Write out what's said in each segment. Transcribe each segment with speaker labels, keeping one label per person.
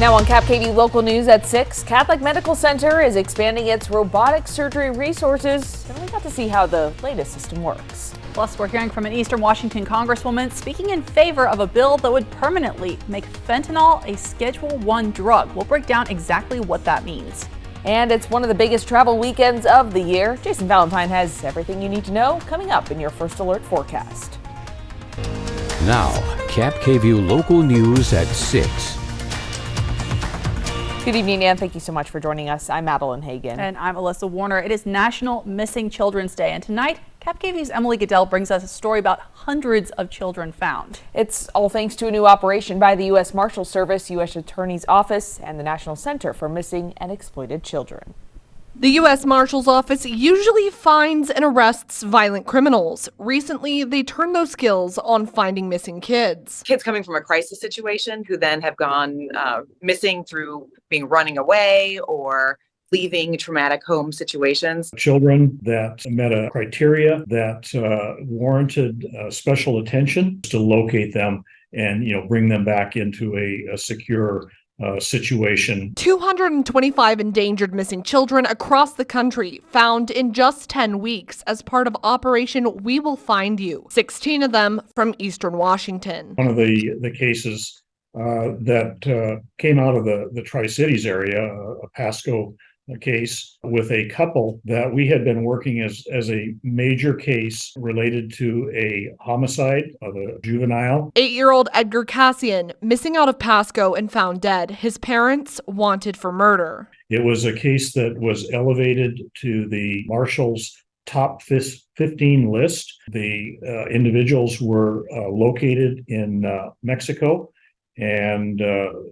Speaker 1: Now on KAPP local news at 6, Catholic Medical Center is expanding its robotic surgery resources, and we got to see how the latest system works.
Speaker 2: Plus, we're hearing from an Eastern Washington congresswoman speaking in favor of a bill that would permanently make fentanyl a Schedule 1 drug. We'll break down exactly what that means.
Speaker 1: And it's one of the biggest travel weekends of the year. Jason Valentine has everything you need to know coming up in your First Alert forecast.
Speaker 3: Now, KVEW local news at 6.
Speaker 1: Good evening, and thank you so much for joining us. I'm Madeline Hagan.
Speaker 2: And I'm Alyssa Warner. It is National Missing Children's Day, and tonight, KVEW's Emily Goodell brings us a story about hundreds of children found.
Speaker 1: It's all thanks to a new operation by the U.S. Marshals Service, U.S. Attorney's Office, and the National Center for Missing and Exploited Children.
Speaker 4: The U.S. Marshals Office usually finds and arrests violent criminals. Recently, they turned those skills on finding missing kids.
Speaker 5: Kids coming from a crisis situation who then have gone missing through being running away or leaving traumatic home situations.
Speaker 6: Children that met a criteria that warranted special attention to locate them and bring them back into a secure situation.
Speaker 4: 225 endangered missing children across the country found in just 10 weeks as part of Operation We Will Find You. 16 of them from Eastern Washington.
Speaker 6: One of the cases that came out of the Tri-Cities area, a Pasco case with a couple that we had been working as a major case related to a homicide of a juvenile.
Speaker 4: 8-year-old Edgar Cassian missing out of Pasco and found dead. His parents wanted for murder.
Speaker 6: It was a case that was elevated to the Marshals top 15 list. The individuals were located in Mexico, and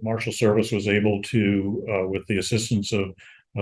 Speaker 6: Marshal Service was able to, with the assistance of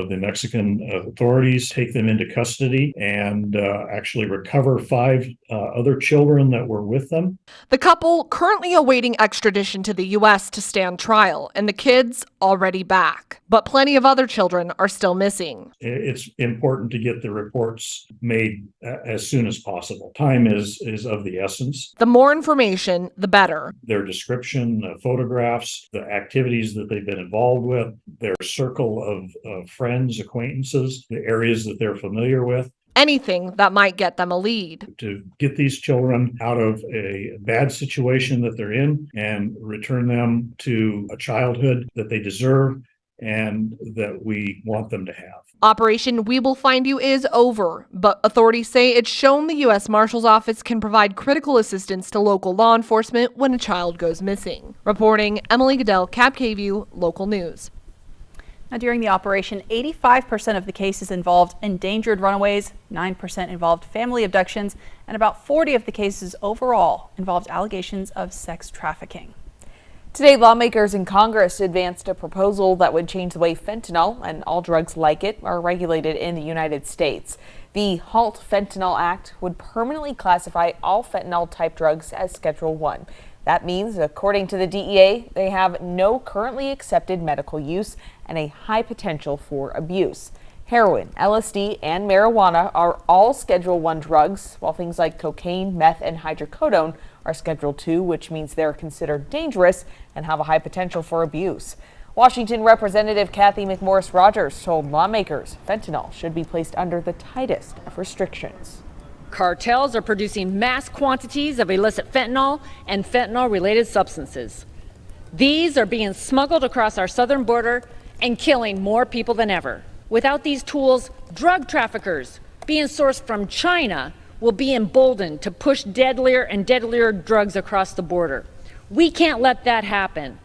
Speaker 6: the Mexican authorities, take them into custody and actually recover 5 other children that were with them.
Speaker 4: The couple currently awaiting extradition to the U.S. to stand trial, and the kids already back. But plenty of other children are still missing.
Speaker 6: It's important to get the reports made as soon as possible. Time is of the essence.
Speaker 4: The more information, the better.
Speaker 6: Their description, photographs, the activities that they've been involved with, their circle of friends, acquaintances, the areas that they're familiar with.
Speaker 4: Anything that might get them a lead.
Speaker 6: To get these children out of a bad situation that they're in and return them to a childhood that they deserve and that we want them to have.
Speaker 4: Operation We Will Find You is over, but authorities say it's shown the U.S. Marshal's Office can provide critical assistance to local law enforcement when a child goes missing. Reporting, Emily Goodell, KAPP Local News.
Speaker 2: Now, during the operation, 85% of the cases involved endangered runaways, 9% involved family abductions, and about 40 of the cases overall involved allegations of sex trafficking.
Speaker 1: Today, lawmakers in Congress advanced a proposal that would change the way fentanyl and all drugs like it are regulated in the United States. The HALT Fentanyl Act would permanently classify all fentanyl-type drugs as Schedule 1. That means, according to the DEA, they have no currently accepted medical use and a high potential for abuse. Heroin, LSD, and marijuana are all Schedule 1 drugs, while things like cocaine, meth, and hydrocodone are Schedule 2, which means they're considered dangerous and have a high potential for abuse. Washington Representative Kathy McMorris Rogers told lawmakers fentanyl should be placed under the tightest of restrictions.
Speaker 7: Cartels are producing mass quantities of illicit fentanyl and fentanyl-related substances. These are being smuggled across our southern border and killing more people than ever. Without these tools, drug traffickers being sourced from China will be emboldened to push deadlier and deadlier drugs across the border. We can't let that happen.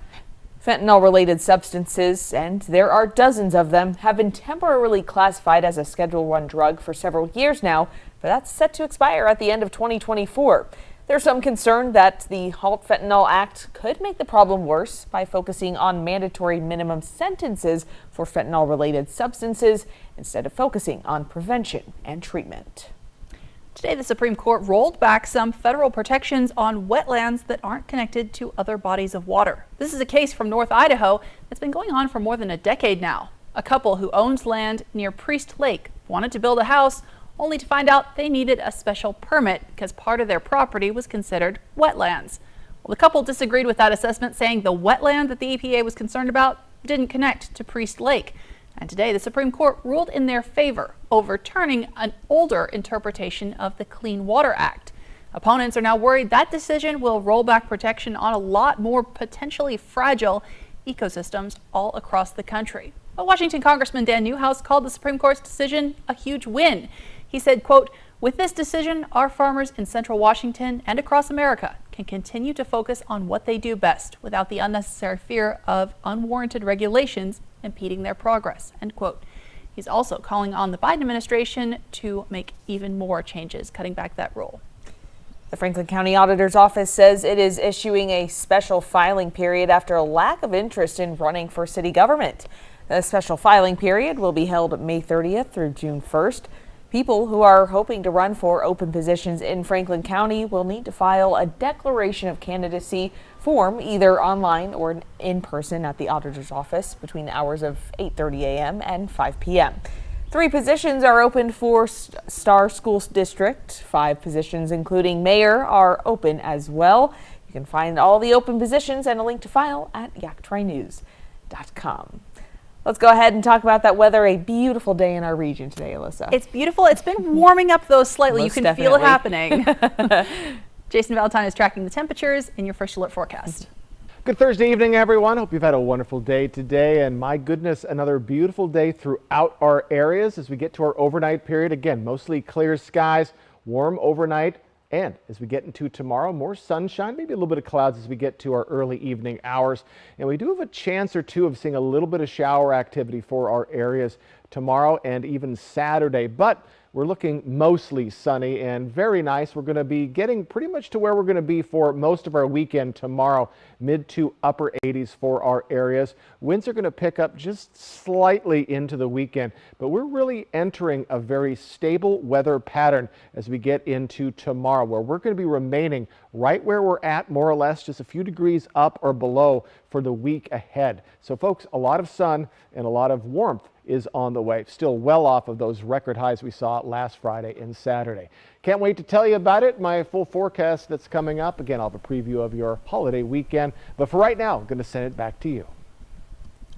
Speaker 1: Fentanyl-related substances, and there are dozens of them, have been temporarily classified as a Schedule 1 drug for several years now, but that's set to expire at the end of 2024. There's some concern that the HALT Fentanyl Act could make the problem worse by focusing on mandatory minimum sentences for fentanyl-related substances instead of focusing on prevention and treatment.
Speaker 2: Today, the Supreme Court rolled back some federal protections on wetlands that aren't connected to other bodies of water. This is a case from North Idaho that's been going on for more than a decade now. A couple who owns land near Priest Lake wanted to build a house, only to find out they needed a special permit because part of their property was considered wetlands. Well, the couple disagreed with that assessment, saying the wetland that the EPA was concerned about didn't connect to Priest Lake. And today, the Supreme Court ruled in their favor, overturning an older interpretation of the Clean Water Act. Opponents are now worried that decision will roll back protection on a lot more potentially fragile ecosystems all across the country. But Washington Congressman Dan Newhouse called the Supreme Court's decision a huge win. He said, quote, "With this decision, our farmers in central Washington and across America can continue to focus on what they do best without the unnecessary fear of unwarranted regulations impeding their progress," end quote. He's also calling on the Biden administration to make even more changes, cutting back that rule.
Speaker 1: The Franklin County Auditor's Office says it is issuing a special filing period after a lack of interest in running for city government. The special filing period will be held May 30th through June 1st. People who are hoping to run for open positions in Franklin County will need to file a declaration of candidacy form either online or in person at the Auditor's Office between the hours of 8:30 a.m. and 5 p.m. 3 positions are open for Star School District. 5 positions, including mayor, are open as well. You can find all the open positions and a link to file at yaktrinews.com. Let's go ahead and talk about that weather. A beautiful day in our region today, Alyssa.
Speaker 2: It's beautiful. It's been warming up though slightly.
Speaker 1: Most
Speaker 2: you can feel it
Speaker 1: definitely.
Speaker 2: happening. Jason Valentine is tracking the temperatures in your First Alert forecast.
Speaker 8: Good Thursday evening, everyone. Hope you've had a wonderful day today. And my goodness, another beautiful day throughout our areas as we get to our overnight period. Again, mostly clear skies, warm overnight. And as we get into tomorrow, more sunshine, maybe a little bit of clouds as we get to our early evening hours. And we do have a chance or two of seeing a little bit of shower activity for our areas tomorrow and even Saturday. But we're looking mostly sunny and very nice. We're going to be getting pretty much to where we're going to be for most of our weekend tomorrow, mid to upper 80s for our areas. Winds are going to pick up just slightly into the weekend, but we're really entering a very stable weather pattern as we get into tomorrow, where we're going to be remaining right where we're at, more or less, just a few degrees up or below for the week ahead. So folks, a lot of sun and a lot of warmth is on the way, still well off of those record highs we saw last Friday and Saturday. Can't wait to tell you about it, my full forecast that's coming up. Again, I'll have a preview of your holiday weekend, but for right now, I'm going to send it back to you.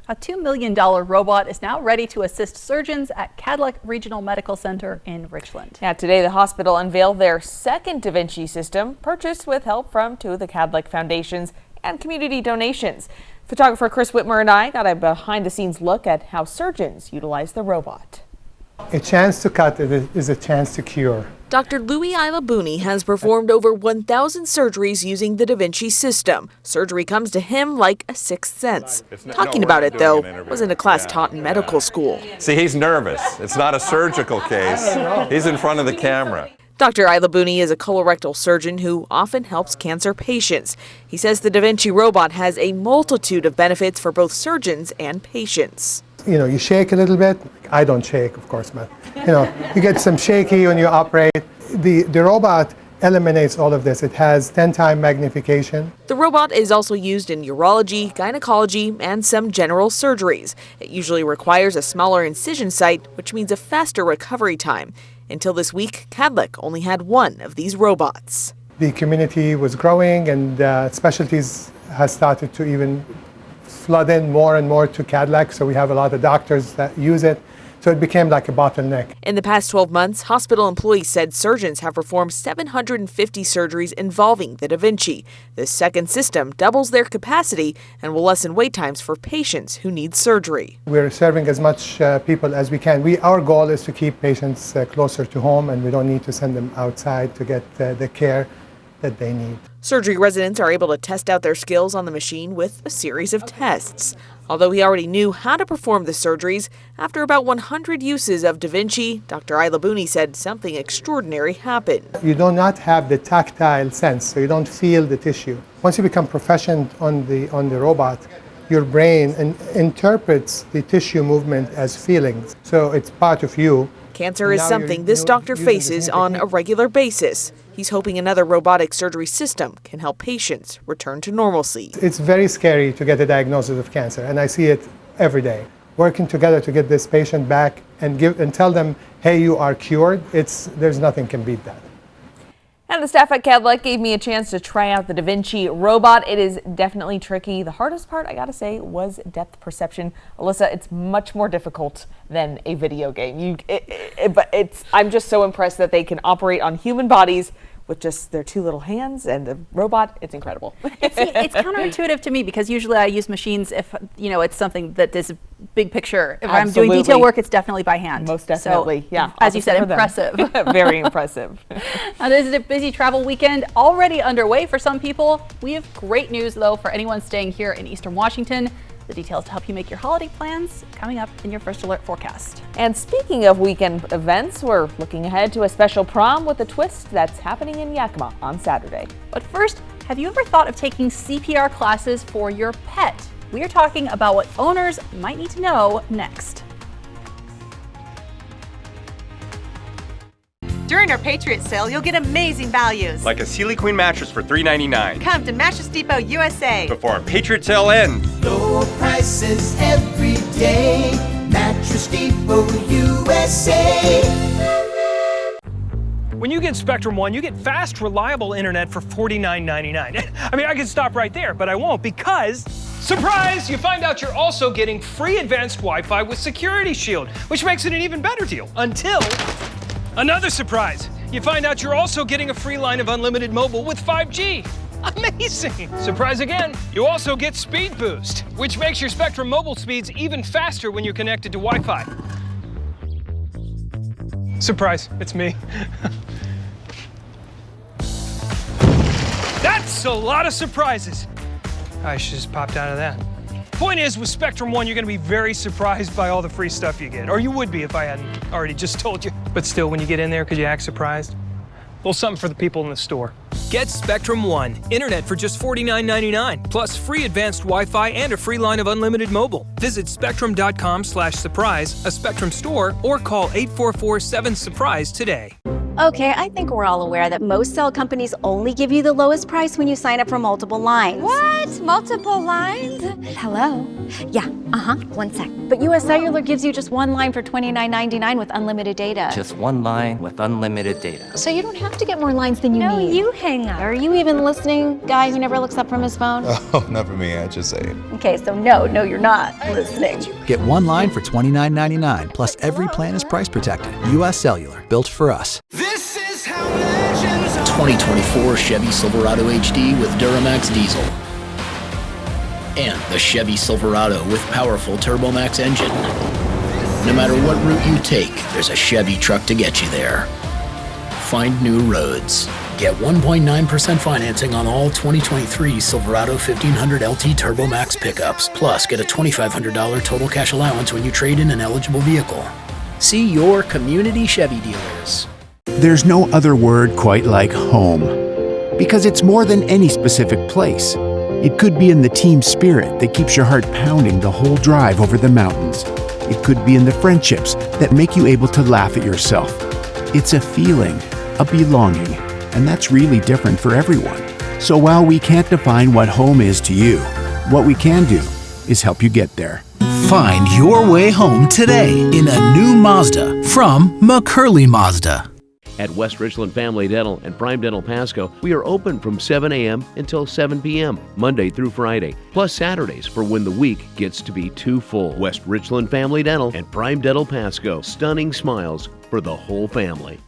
Speaker 2: A $2 million robot is now ready to assist surgeons at Cadillac Regional Medical Center in Richland.
Speaker 1: Yeah, today the hospital unveiled their second Da Vinci system, purchased with help from 2 of the Cadillac foundations and community donations. Photographer Chris Whitmer and I got a behind-the-scenes look at how surgeons utilize the robot.
Speaker 9: A chance to cut is a chance to cure.
Speaker 10: Dr. Louis Ilabuni has performed over 1,000 surgeries using the Da Vinci system. Surgery comes to him like a sixth sense. Talking about it, though, wasn't a class taught in medical school.
Speaker 11: See, he's nervous. It's not a surgical case. He's in front of the camera.
Speaker 10: Dr. Ilabuni is a colorectal surgeon who often helps cancer patients. He says the Da Vinci robot has a multitude of benefits for both surgeons and patients.
Speaker 9: You know, you shake a little bit. I don't shake, of course, but you get some shaky when you operate. The robot eliminates all of this. It has 10-time magnification.
Speaker 10: The robot is also used in urology, gynecology, and some general surgeries. It usually requires a smaller incision site, which means a faster recovery time. Until this week, Cadillac only had 1 of these robots.
Speaker 9: The community was growing, and specialties has started to even flood in more and more to Cadillac, so we have a lot of doctors that use it. So it became like a bottleneck.
Speaker 10: In the past 12 months, hospital employees said surgeons have performed 750 surgeries involving the Da Vinci. This second system doubles their capacity and will lessen wait times for patients who need surgery.
Speaker 9: We're serving as much people as we can. Our goal is to keep patients closer to home, and we don't need to send them outside to get the care that they need.
Speaker 10: Surgery residents are able to test out their skills on the machine with a series of tests. Although he already knew how to perform the surgeries, after about 100 uses of Da Vinci, Dr. Ilabuni said something extraordinary happened.
Speaker 9: You do not have the tactile sense, so you don't feel the tissue. Once you become proficient on the robot, your brain interprets the tissue movement as feelings. So it's part of you.
Speaker 10: Cancer is something this doctor faces on a regular basis. He's hoping another robotic surgery system can help patients return to normalcy.
Speaker 9: It's very scary to get a diagnosis of cancer, and I see it every day. Working together to get this patient back and tell them, hey, you are cured, there's nothing can beat that.
Speaker 1: And the staff at KVEW gave me a chance to try out the DaVinci robot. It is definitely tricky. The hardest part, I gotta say, was depth perception. Alyssa, it's much more difficult than a video game. I'm just so impressed that they can operate on human bodies with just their two little hands, and the robot, it's incredible.
Speaker 2: It's counterintuitive to me because usually I use machines if, it's something that is a big picture. If I'm doing detail work, it's definitely by hand.
Speaker 1: Most definitely,
Speaker 2: so,
Speaker 1: yeah.
Speaker 2: As you said, impressive.
Speaker 1: Very impressive.
Speaker 2: Now, this is a busy travel weekend already underway for some people. We have great news, though, for anyone staying here in Eastern Washington. The details to help you make your holiday plans coming up in your First Alert forecast.
Speaker 1: And speaking of weekend events, we're looking ahead to a special prom with a twist that's happening in Yakima on Saturday.
Speaker 2: But first, have you ever thought of taking CPR classes for your pet? We are talking about what owners might need to know next.
Speaker 12: During our Patriot sale, you'll get amazing values.
Speaker 13: Like a Sealy Queen mattress for $3.99.
Speaker 12: Come to Mattress Depot USA.
Speaker 13: Before our Patriot sale ends.
Speaker 14: Low prices every day. Mattress Depot USA.
Speaker 15: When you get Spectrum One, you get fast, reliable internet for $49.99. I mean, I could stop right there, but I won't because, surprise, you find out you're also getting free advanced Wi-Fi with Security Shield, which makes it an even better deal. Until another surprise, you find out you're also getting a free line of unlimited mobile with 5G. Amazing! Surprise again, you also get Speed Boost, which makes your Spectrum mobile speeds even faster when you're connected to Wi-Fi. Surprise, it's me. That's a lot of surprises. I should just popped out of that. Point is, with Spectrum One, you're gonna be very surprised by all the free stuff you get. Or you would be if I hadn't already just told you. But still, when you get in there, could you act surprised? A little something for the people in the store.
Speaker 16: Get Spectrum One, internet for just $49.99, plus free advanced Wi-Fi and a free line of unlimited mobile. Visit spectrum.com/surprise, a Spectrum store, or call 844-7-SURPRISE today.
Speaker 17: Okay, I think we're all aware that most cell companies only give you the lowest price when you sign up for multiple lines.
Speaker 18: What? Multiple lines?
Speaker 17: Hello? Yeah, one sec. But US Cellular gives you just one line for $29.99 with unlimited data.
Speaker 19: Just one line with unlimited data.
Speaker 17: So you don't have to get more lines than you need.
Speaker 18: No, you hang up.
Speaker 17: Are you even listening, guy who never looks up from his phone?
Speaker 20: Oh, not for me, I just say it.
Speaker 17: Okay, so no, you're not listening.
Speaker 21: Get one line for $29.99, plus every plan is price protected. US Cellular, built for us.
Speaker 14: This is how legends are.
Speaker 22: 2024 Chevy Silverado HD with Duramax diesel. And the Chevy Silverado with powerful TurboMax engine. No matter what route you take, there's a Chevy truck to get you there. Find new roads. Get 1.9% financing on all 2023 Silverado 1500 LT TurboMax pickups. Plus, get a $2,500 total cash allowance when you trade in an eligible vehicle. See your community Chevy dealers.
Speaker 23: There's no other word quite like home. Because it's more than any specific place. It could be in the team spirit that keeps your heart pounding the whole drive over the mountains. It could be in the friendships that make you able to laugh at yourself. It's a feeling, a belonging, and that's really different for everyone. So while we can't define what home is to you, what we can do is help you get there.
Speaker 22: Find your way home today in a new Mazda from McCurley Mazda.
Speaker 24: At West Richland Family Dental and Prime Dental Pasco, we are open from 7 a.m. until 7 p.m., Monday through Friday, plus Saturdays for when the week gets to be too full. West Richland Family Dental and Prime Dental Pasco, stunning smiles for the whole family.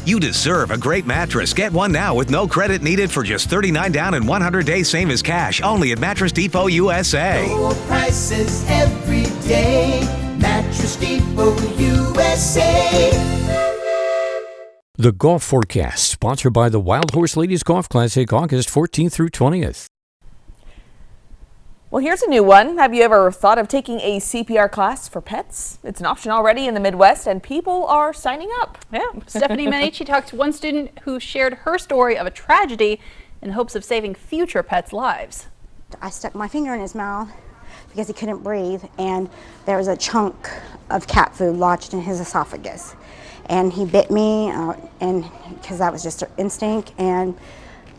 Speaker 25: You deserve a great mattress. Get one now with no credit needed for just $39 down and 100 days same as cash. Only at Mattress Depot USA.
Speaker 14: Low prices every day. Mattress Depot USA.
Speaker 3: The Golf Forecast, sponsored by the Wild Horse Ladies Golf Classic, August 14th through 20th.
Speaker 1: Well, here's a new one. Have you ever thought of taking a CPR class for pets? It's an option already in the Midwest, and people are signing up.
Speaker 2: Yeah, Stephanie Manici talked to one student who shared her story of a tragedy in hopes of saving future pets' lives.
Speaker 26: I stuck my finger in his mouth because he couldn't breathe, and there was a chunk of cat food lodged in his esophagus. And he bit me, and because that was just instinct, and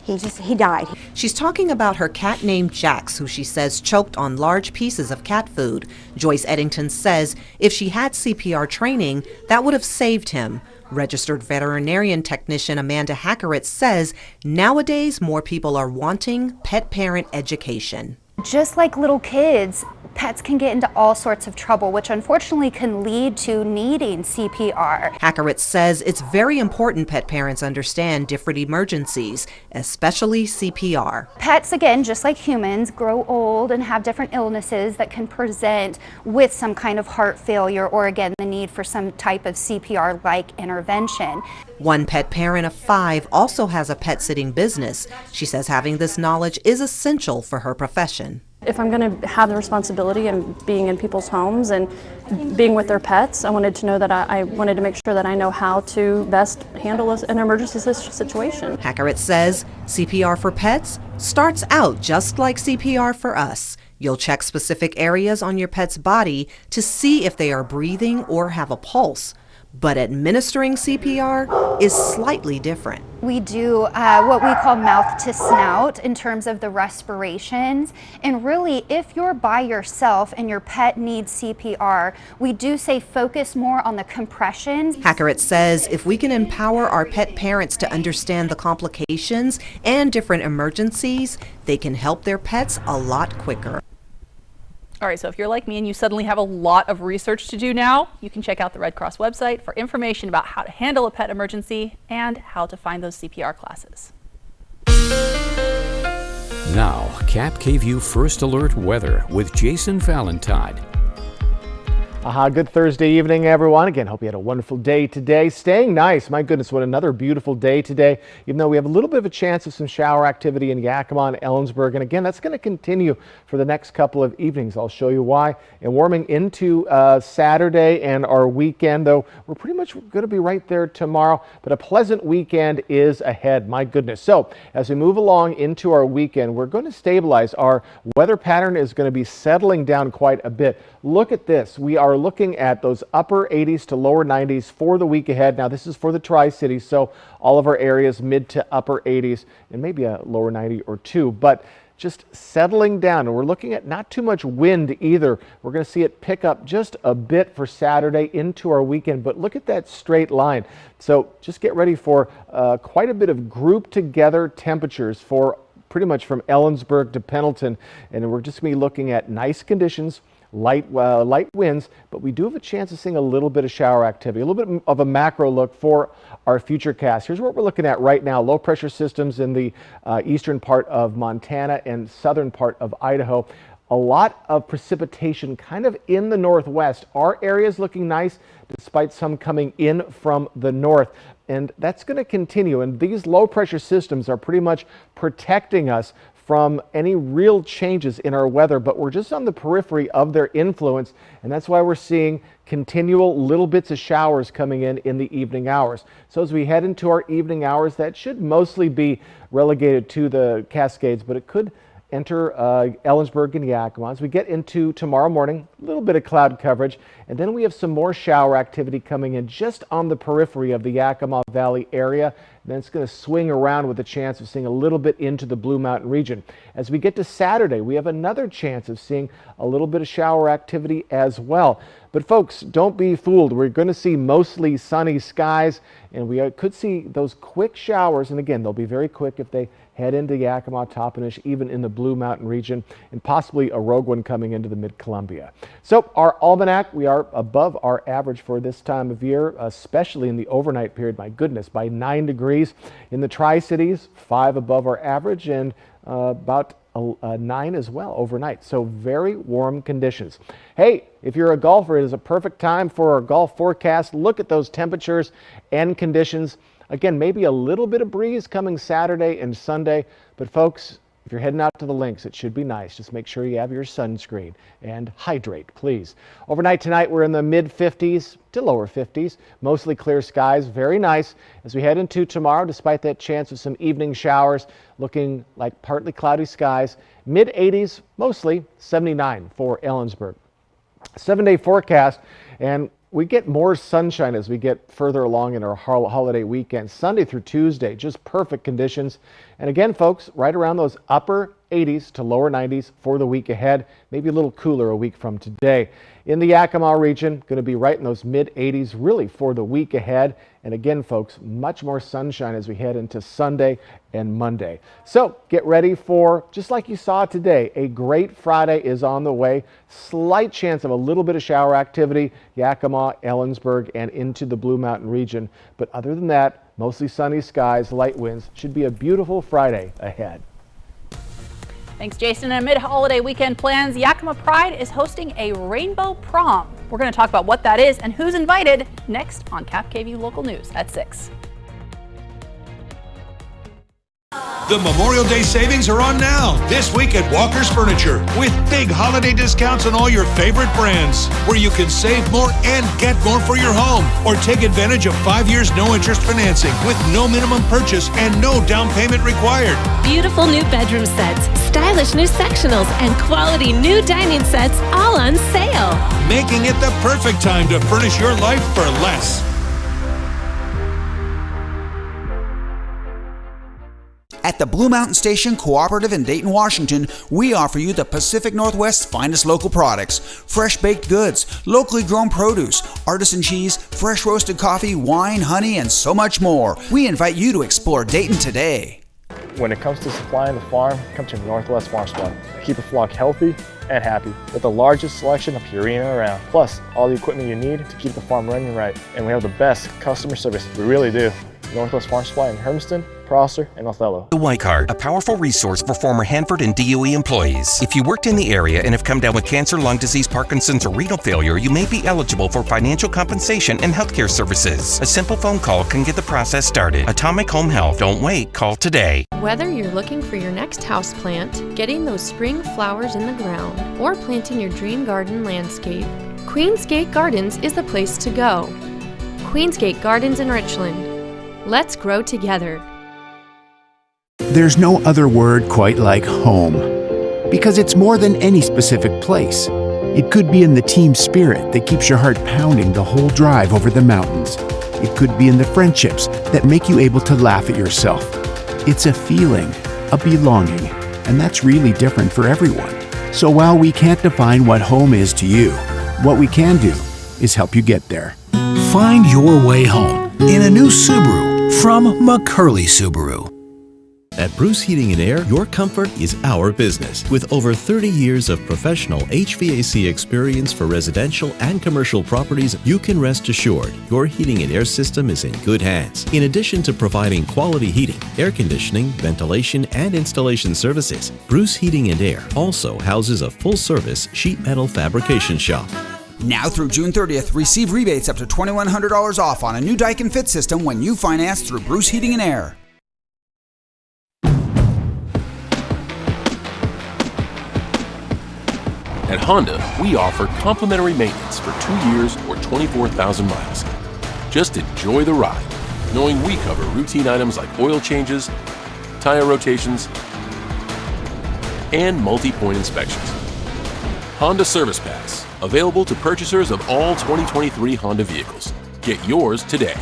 Speaker 26: he died.
Speaker 4: She's talking about her cat named Jax, who she says choked on large pieces of cat food. Joyce Eddington says if she had CPR training, that would have saved him. Registered veterinarian technician Amanda Hackeritz says nowadays more people are wanting pet parent education.
Speaker 17: Just like little kids, pets can get into all sorts of trouble, which unfortunately can lead to needing CPR.
Speaker 4: Hackeritz says it's very important pet parents understand different emergencies, especially CPR.
Speaker 17: Pets, again, just like humans, grow old and have different illnesses that can present with some kind of heart failure or, again, the need for some type of CPR-like intervention.
Speaker 4: One pet parent of 5 also has a pet sitting business. She says having this knowledge is essential for her profession.
Speaker 5: If I'm going to have the responsibility and being in people's homes and being with their pets, I wanted to know that I wanted to make sure that I know how to best handle an emergency situation.
Speaker 4: Hackeritz says CPR for pets starts out just like CPR for us. You'll check specific areas on your pet's body to see if they are breathing or have a pulse. But administering CPR is slightly different.
Speaker 17: We do what we call mouth to snout in terms of the respirations. And really, if you're by yourself and your pet needs CPR, we do say focus more on the compressions.
Speaker 4: Hackeritz says if we can empower our pet parents to understand the complications and different emergencies, they can help their pets a lot quicker.
Speaker 2: All right, so if you're like me and you suddenly have a lot of research to do now, you can check out the Red Cross website for information about how to handle a pet emergency and how to find those CPR classes.
Speaker 3: Now, KAPP First Alert Weather with Jason Valentine.
Speaker 6: Good Thursday evening, everyone. Again, hope you had a wonderful day today. Staying nice. My goodness, what another beautiful day today. Even though we have a little bit of a chance of some shower activity in Yakima and Ellensburg. And again, that's going to continue for the next couple of evenings. I'll show you why. And warming into Saturday and our weekend, though we're pretty much going to be right there tomorrow. But a pleasant weekend is ahead. My goodness. So as we move along into our weekend, we're going to stabilize. Our weather pattern is going to be settling down quite a bit. Look at this. We are looking at those upper 80s to lower 90s for the week ahead. Now this is for the Tri-Cities, so all of our areas mid to upper 80s and maybe a lower 90 or 2, but just settling down. And we're looking at not too much wind either. We're going to see it pick up just a bit for Saturday into our weekend, but look at that straight line. So just get ready for quite a bit of grouped together temperatures for pretty much from Ellensburg to Pendleton, and we're just going to be looking at nice conditions. Light winds, but we do have a chance of seeing a little bit of shower activity, a little bit of a macro look for our future cast. Here's what we're looking at right now. Low pressure systems in the eastern part of Montana and southern part of Idaho. A lot of precipitation kind of in the northwest. Our area is looking nice despite some coming in from the north. And that's going to continue. And these low pressure systems are pretty much protecting us from any real changes in our weather, but we're just on the periphery of their influence, and that's why we're seeing continual little bits of showers coming in the evening hours. So as we head into our evening hours, that should mostly be relegated to the Cascades, but it could enter Ellensburg and Yakima. As we get into tomorrow morning, a little bit of cloud coverage, and then we have some more shower activity coming in just on the periphery of the Yakima Valley area. Then it's going to swing around with a chance of seeing a little bit into the Blue Mountain region. As we get to Saturday, we have another chance of seeing a little bit of shower activity as well. But folks, don't be fooled. We're going to see mostly sunny skies, and we could see those quick showers. And again, they'll be very quick if they head into Yakima, Toppenish, even in the Blue Mountain region, and possibly a rogue one coming into the Mid-Columbia. So our almanac, we are above our average for this time of year, especially in the overnight period. My goodness, by 9 degrees. In the Tri-Cities, 5 above our average, and about 9 as well overnight. So very warm conditions. Hey, if you're a golfer, it is a perfect time for our golf forecast. Look at those temperatures and conditions. Again, maybe a little bit of breeze coming Saturday and Sunday, but folks, if you're heading out to the links, it should be nice. Just make sure you have your sunscreen and hydrate, please. Overnight tonight, we're in the mid-50s to lower 50s, mostly clear skies, very nice. As we head into tomorrow, despite that chance of some evening showers, looking like partly cloudy skies, mid-80s, mostly 79 for Ellensburg. 7-day forecast, and We get more sunshine as we get further along in our holiday weekend. Sunday through Tuesday, just perfect conditions. And again, folks, right around those upper 80s to lower 90s for the week ahead. Maybe a little cooler a week from today. In the Yakima region, going to be right in those mid 80s really for the week ahead. And again, folks, much more sunshine as we head into Sunday and Monday. So get ready for, just like you saw today, a great Friday is on the way. Slight chance of a little bit of shower activity, Yakima, Ellensburg, and into the Blue Mountain region. But other than that, mostly sunny skies, light winds. Should be a beautiful Friday ahead.
Speaker 2: Thanks, Jason. And amid holiday weekend plans, Yakima Pride is hosting a rainbow prom. We're going to talk about what that is and who's invited next on KAPP Local News at 6.
Speaker 7: The Memorial Day savings are on now, this week at Walker's Furniture, with big holiday discounts on all your favorite brands, where you can save more and get more for your home, or take advantage of 5 years no-interest financing with no minimum purchase and no down payment required.
Speaker 8: Beautiful new bedroom sets, stylish new sectionals, and quality new dining sets all on sale.
Speaker 7: Making it the perfect time to furnish your life for less.
Speaker 9: At the Blue Mountain Station Cooperative in Dayton, Washington, we offer you the Pacific Northwest's finest local products: fresh baked goods, locally grown produce, artisan cheese, fresh roasted coffee, wine, honey, and so much more. We invite you to explore Dayton today.
Speaker 10: When it comes to supplying the farm, come to Northwest Farm Supply. Keep a flock healthy and happy with the largest selection of Purina around, plus all the equipment you need to keep the farm running right. And we have the best customer service, we really do. Northwest Farm Supply in Hermiston, Prosser, and Othello.
Speaker 11: The White Card, a powerful resource for former Hanford and DOE employees. If you worked in the area and have come down with cancer, lung disease, Parkinson's, or renal failure, you may be eligible for financial compensation and healthcare services. A simple phone call can get the process started. Atomic Home Health. Don't wait, call today.
Speaker 12: Whether you're looking for your next houseplant, getting those spring flowers in the ground, or planting your dream garden landscape, Queensgate Gardens is the place to go. Queensgate Gardens in Richland. Let's grow together.
Speaker 23: There's no other word quite like home, because it's more than any specific place. It could be in the team spirit that keeps your heart pounding the whole drive over the mountains. It could be in the friendships that make you able to laugh at yourself. It's a feeling, a belonging, and that's really different for everyone. So while we can't define what home is to you, what we can do is help you get there.
Speaker 27: Find your way home in a new Subaru from McCurley Subaru.
Speaker 28: At Bruce Heating and Air, your comfort is our business. With over 30 years of professional HVAC experience for residential and commercial properties, you can rest assured your heating and air system is in good hands. In addition to providing quality heating, air conditioning, ventilation, and installation services, Bruce Heating and Air also houses a full-service sheet metal fabrication shop.
Speaker 9: Now through June 30th, receive rebates up to $2,100 off on a new Daikin Fit system when you finance through Bruce Heating and Air.
Speaker 29: At Honda, we offer complimentary maintenance for 2 years or 24,000 miles. Just enjoy the ride, knowing we cover routine items like oil changes, tire rotations, and multi-point inspections. Honda Service Pass, available to purchasers of all 2023 Honda vehicles. Get yours today.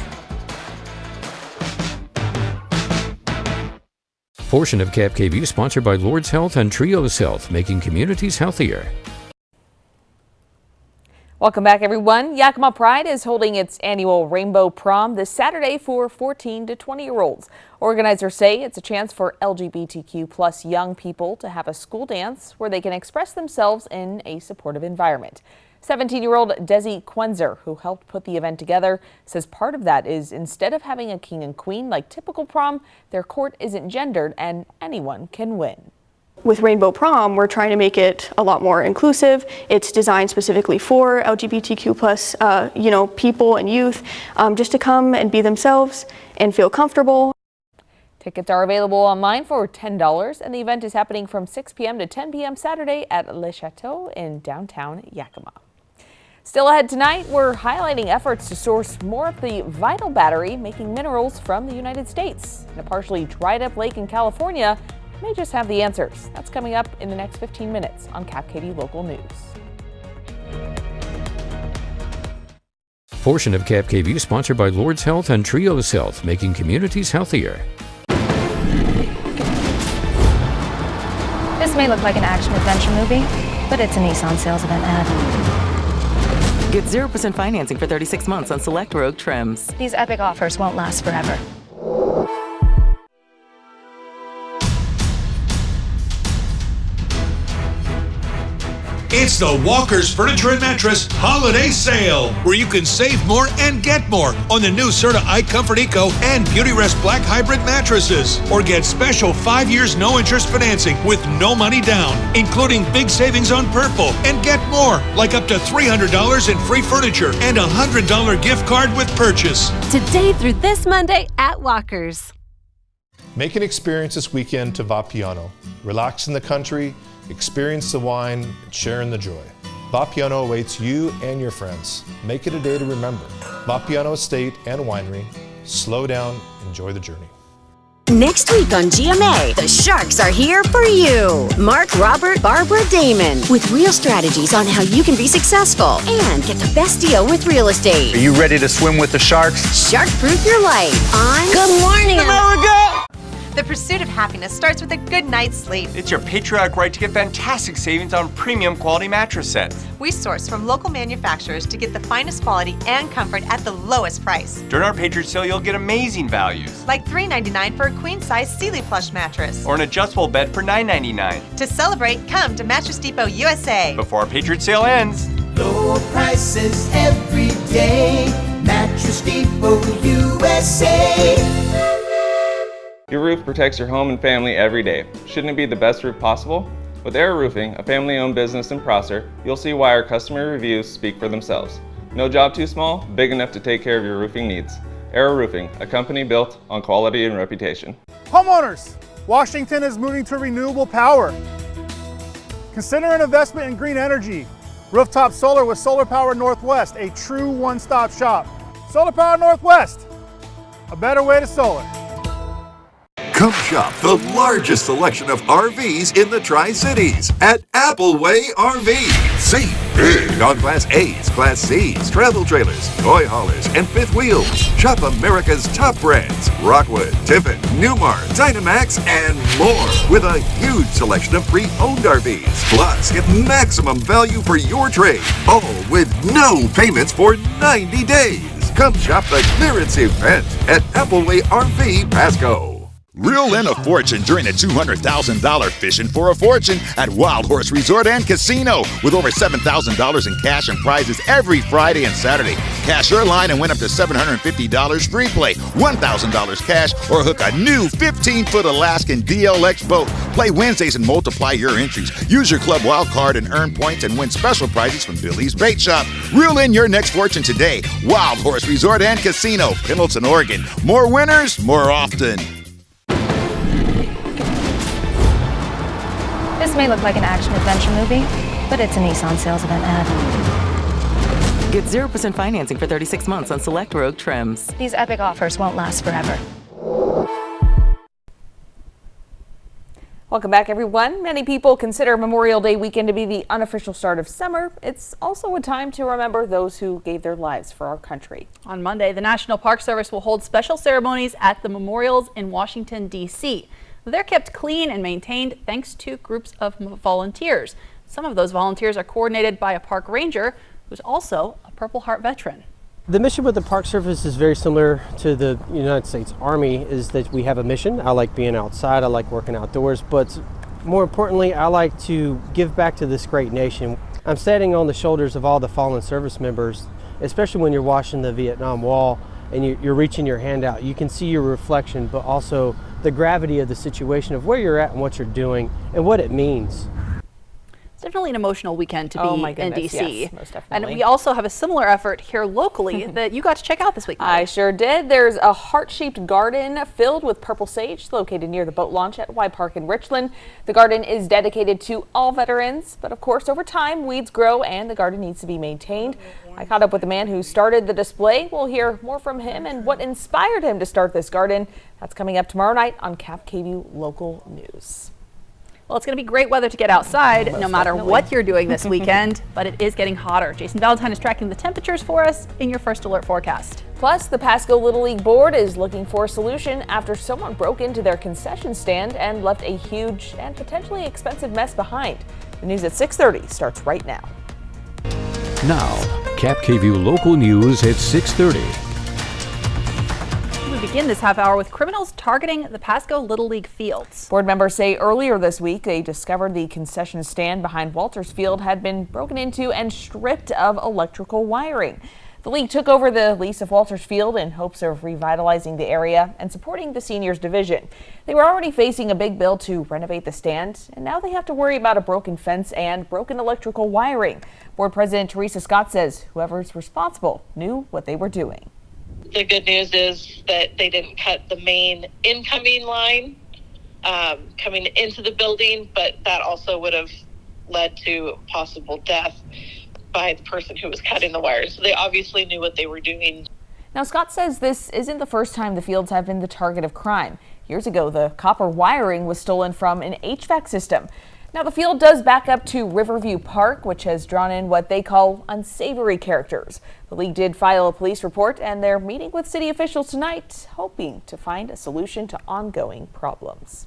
Speaker 3: Portion of KAPP sponsored by Lord's Health and Trios Health, making communities healthier.
Speaker 1: Welcome back, everyone. Yakima Pride is holding its annual Rainbow Prom this Saturday for 14 to 20-year-olds. Organizers say it's a chance for LGBTQ plus young people to have a school dance where they can express themselves in a supportive environment. 17-year-old Desi Quenzer, who helped put the event together, says part of that is instead of having a king and queen like typical prom, their court isn't gendered and anyone can win.
Speaker 30: With Rainbow Prom, we're trying to make it a lot more inclusive. It's designed specifically for LGBTQ plus, people and youth, just to come and be themselves and feel comfortable.
Speaker 1: Tickets are available online for $10, and the event is happening from 6 p.m. to 10 p.m. Saturday at Le Chateau in downtown Yakima. Still ahead tonight, we're highlighting efforts to source more of the vital battery making minerals from the United States. In a partially dried up lake in California may just have the answers. That's coming up in the next 15 minutes on KAPP Local News.
Speaker 3: portion of KAPP KVEW sponsored by Lord's Health and Trios Health, making communities healthier.
Speaker 13: This may look like an action-adventure movie, but it's a Nissan sales event ad.
Speaker 15: Get 0% financing for 36 months on select Rogue trims.
Speaker 13: These epic offers won't last forever.
Speaker 7: It's the Walker's Furniture and Mattress Holiday Sale, where you can save more and get more on the new Serta iComfort Eco and Beautyrest Black Hybrid mattresses. Or get special 5 years no-interest financing with no money down, including big savings on Purple. And get more, like up to $300 in free furniture and a $100 gift card with purchase.
Speaker 8: Today through this Monday at Walker's.
Speaker 16: Make an experience this weekend to Vapiano. Relax in the country, experience the wine, and share in the joy. Vapiano awaits you and your friends. Make it a day to remember. Vapiano Estate and Winery. Slow down, enjoy the journey.
Speaker 18: Next week on GMA, the Sharks are here for you. Mark, Robert, Barbara, Damon, with real strategies on how you can be successful and get the best deal with real estate.
Speaker 19: Are you ready to swim with the Sharks?
Speaker 18: Shark-proof your life on Good Morning
Speaker 19: America!
Speaker 20: The pursuit of happiness starts with a good night's sleep.
Speaker 21: It's your patriotic right to get fantastic savings on premium quality mattress sets.
Speaker 20: We source from local manufacturers to get the finest quality and comfort at the lowest price.
Speaker 21: During our Patriot Sale, you'll get amazing values.
Speaker 20: Like $3.99 for a queen-size Sealy plush mattress.
Speaker 21: Or an adjustable bed for $9.99.
Speaker 20: To celebrate, come to Mattress Depot USA.
Speaker 21: Before our Patriot Sale ends.
Speaker 14: Low prices every day. Mattress Depot USA.
Speaker 22: Your roof protects your home and family every day. Shouldn't it be the best roof possible? With Air Roofing, a family-owned business in Prosser, you'll see why our customer reviews speak for themselves. No job too small, big enough to take care of your roofing needs. Air Roofing, a company built on quality and reputation.
Speaker 24: Homeowners, Washington is moving to renewable power. Consider an investment in green energy. Rooftop solar with Solar Power Northwest, a true one-stop shop. Solar Power Northwest, a better way to solar.
Speaker 25: Come shop the largest selection of RVs in the Tri-Cities at Appleway RV. Save big on Class A's, Class C's, travel trailers, toy haulers, and fifth wheels. Shop America's top brands, Rockwood, Tiffin, Newmar, Dynamax, and more, with a huge selection of pre-owned RVs. Plus, get maximum value for your trade, all with no payments for 90 days. Come shop the clearance event at Appleway RV Pasco.
Speaker 31: Reel in a fortune during the $200,000 Fishing for a Fortune at Wild Horse Resort and Casino, with over $7,000 in cash and prizes every Friday and Saturday. Cash your line and win up to $750 free play, $1,000 cash, or hook a new 15-foot Alaskan DLX boat. Play Wednesdays and multiply your entries. Use your club wild card and earn points and win special prizes from Billy's Bait Shop. Reel in your next fortune today. Wild Horse Resort and Casino, Pendleton, Oregon. More winners, more often.
Speaker 13: This may look like an action-adventure movie, but it's a Nissan sales event ad.
Speaker 15: Get 0% financing for 36 months on select Rogue trims.
Speaker 13: These epic offers won't last forever.
Speaker 1: Welcome back, everyone. Many people consider Memorial Day weekend to be the unofficial start of summer. It's also a time to remember those who gave their lives for our country.
Speaker 2: On Monday, the National Park Service will hold special ceremonies at the memorials in Washington, D.C. They're kept clean and maintained thanks to groups of volunteers. Some of those volunteers are coordinated by a park ranger who's also a Purple Heart veteran.
Speaker 32: The mission with the Park Service is very similar to the United States Army, is that we have a mission. I like being outside, I like working outdoors, but more importantly, I like to give back to this great nation. I'm standing on the shoulders of all the fallen service members, especially when you're watching the Vietnam Wall and you're reaching your hand out. You can see your reflection, but also the gravity of the situation of where you're at and what you're doing and what it means.
Speaker 2: It's definitely an emotional weekend to be in DC.
Speaker 1: Yes, most definitely.
Speaker 2: And we also have a similar effort here locally that you got to check out this week.
Speaker 1: I sure did. There's a heart-shaped garden filled with purple sage located near the boat launch at Y Park in Richland. The garden is dedicated to all veterans, but of course over time weeds grow and the garden needs to be maintained. I caught up with the man who started the display. We'll hear more from him and what inspired him to start this garden. That's coming up tomorrow night on KAPP KVEW Local News.
Speaker 2: Well, it's going to be great weather to get outside, no matter
Speaker 1: definitely.
Speaker 2: what you're doing this weekend, but it is getting hotter. Jason Valentine is tracking the temperatures for us in your First Alert forecast.
Speaker 1: Plus, the Pasco Little League Board is looking for a solution after someone broke into their concession stand and left a huge and potentially expensive mess behind. The news at 6:30 starts right now.
Speaker 3: Now, KAPP KVEW local news at 6:30.
Speaker 2: We begin this half hour with criminals targeting the Pasco Little League fields.
Speaker 1: Board members say earlier this week they discovered the concession stand behind Walters Field had been broken into and stripped of electrical wiring. The league took over the lease of Walters Field in hopes of revitalizing the area and supporting the seniors division. They were already facing a big bill to renovate the stand, and now they have to worry about a broken fence and broken electrical wiring. Board President Teresa Scott says whoever's responsible knew what they were doing.
Speaker 4: The good news is that they didn't cut the main incoming line coming into the building, but that also would have led to possible death by the person who was cutting the wires. So they obviously knew what they were doing.
Speaker 1: Now, Scott says this isn't the first time the fields have been the target of crime. Years ago, the copper wiring was stolen from an HVAC system. Now, the field does back up to Riverview Park, which has drawn in what they call unsavory characters. The league did file a police report, and they're meeting with city officials tonight, hoping to find a solution to ongoing problems.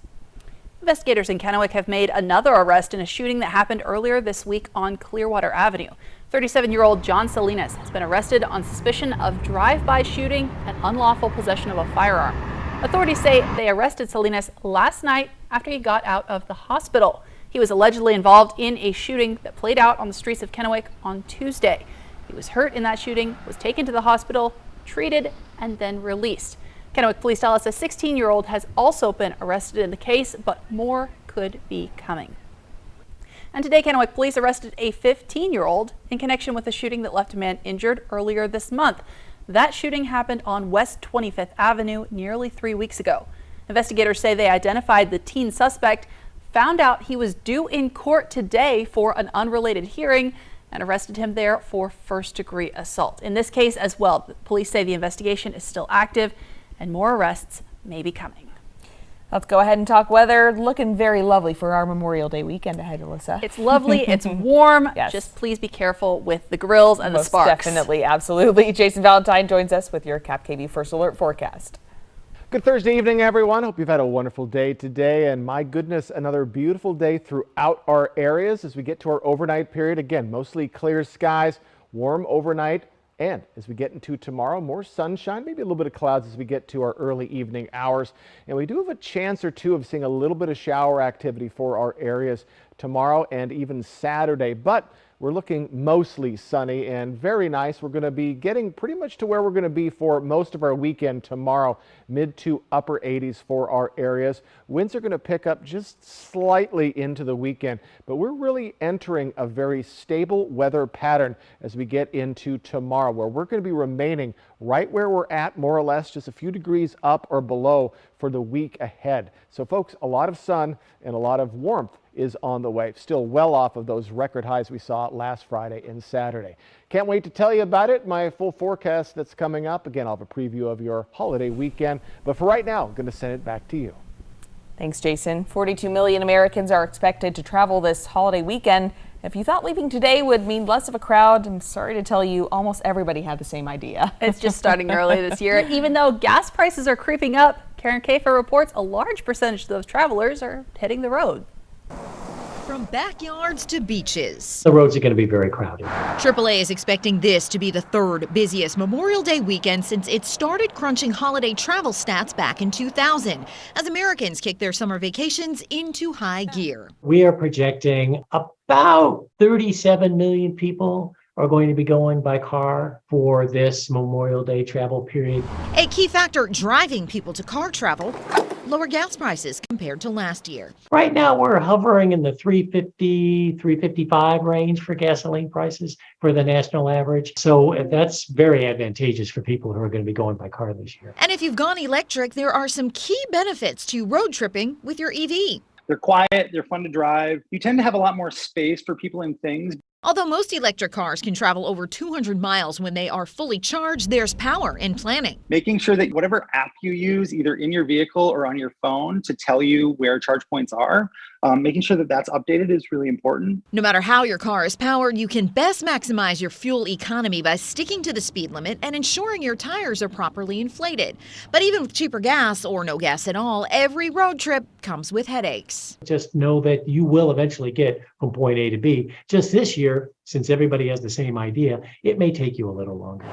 Speaker 2: Investigators in Kennewick have made another arrest in a shooting that happened earlier this week on Clearwater Avenue. 37-year-old John Salinas has been arrested on suspicion of drive-by shooting and unlawful possession of a firearm. Authorities say they arrested Salinas last night after he got out of the hospital. He was allegedly involved in a shooting that played out on the streets of Kennewick on Tuesday. He was hurt in that shooting, was taken to the hospital, treated, and then released. Kennewick police tell us a 16-year-old has also been arrested in the case, but more could be coming. And today, Kennewick police arrested a 15-year-old in connection with a shooting that left a man injured earlier this month. That shooting happened on West 25th Avenue nearly 3 weeks ago. Investigators say they identified the teen suspect, found out he was due in court today for an unrelated hearing, and arrested him there for first-degree assault. In this case as well, police say the investigation is still active and more arrests may be coming.
Speaker 1: Let's go ahead and talk weather. Looking very lovely for our Memorial Day weekend ahead, Alyssa.
Speaker 2: It's lovely. It's warm.
Speaker 1: Yes.
Speaker 2: Just please be careful with the grills and the sparks.
Speaker 1: Definitely, absolutely. Jason Valentine joins us with your KAPP KVEW First Alert forecast.
Speaker 5: Good Thursday evening, everyone. Hope you've had a wonderful day today. And my goodness, another beautiful day throughout our areas as we get to our overnight period. Again, mostly clear skies, warm overnight. And as we get into tomorrow, more sunshine, maybe a little bit of clouds as we get to our early evening hours. And we do have a chance or two of seeing a little bit of shower activity for our areas tomorrow and even Saturday. But we're looking mostly sunny and very nice. We're going to be getting pretty much to where we're going to be for most of our weekend tomorrow, mid to upper 80s for our areas. Winds are going to pick up just slightly into the weekend, but we're really entering a very stable weather pattern as we get into tomorrow, where we're going to be remaining right where we're at, more or less, just a few degrees up or below for the week ahead. So folks, a lot of sun and a lot of warmth is on the way, still well off of those record highs we saw last Friday and Saturday. Can't wait to tell you about it, my full forecast that's coming up. Again, I'll have a preview of your holiday weekend, but for right now, I'm going to send it back to you.
Speaker 1: Thanks, Jason. 42 million Americans are expected to travel this holiday weekend. If you thought leaving today would mean less of a crowd, I'm sorry to tell you, almost everybody had the same idea.
Speaker 2: It's just starting early this year. Even though gas prices are creeping up, Karen Kafer reports a large percentage of those travelers are hitting the road.
Speaker 6: From backyards to beaches.
Speaker 9: The roads are going to be very crowded.
Speaker 6: AAA is expecting this to be the third busiest Memorial Day weekend since it started crunching holiday travel stats back in 2000, as Americans kick their summer vacations into high gear.
Speaker 9: We are projecting about 37 million people are going to be going by car for this Memorial Day travel period.
Speaker 6: A key factor driving people to car travel, lower gas prices compared to last year.
Speaker 9: Right now, we're hovering in the $3.50, $3.55 range for gasoline prices for the national average. So that's very advantageous for people who are going to be going by car this year.
Speaker 6: And if you've gone electric, there are some key benefits to road tripping with your EV.
Speaker 10: They're quiet, they're fun to drive. You tend to have a lot more space for people and things.
Speaker 6: Although most electric cars can travel over 200 miles when they are fully charged, there's power in planning.
Speaker 7: Making sure that whatever app you use, either in your vehicle or on your phone, to tell you where charge points are, making sure that that's updated is really important.
Speaker 6: No matter how your car is powered, you can best maximize your fuel economy by sticking to the speed limit and ensuring your tires are properly inflated. But even with cheaper gas or no gas at all, every road trip comes with headaches.
Speaker 9: Just know that you will eventually get from point A to B. Just this year, since everybody has the same idea, it may take you a little longer.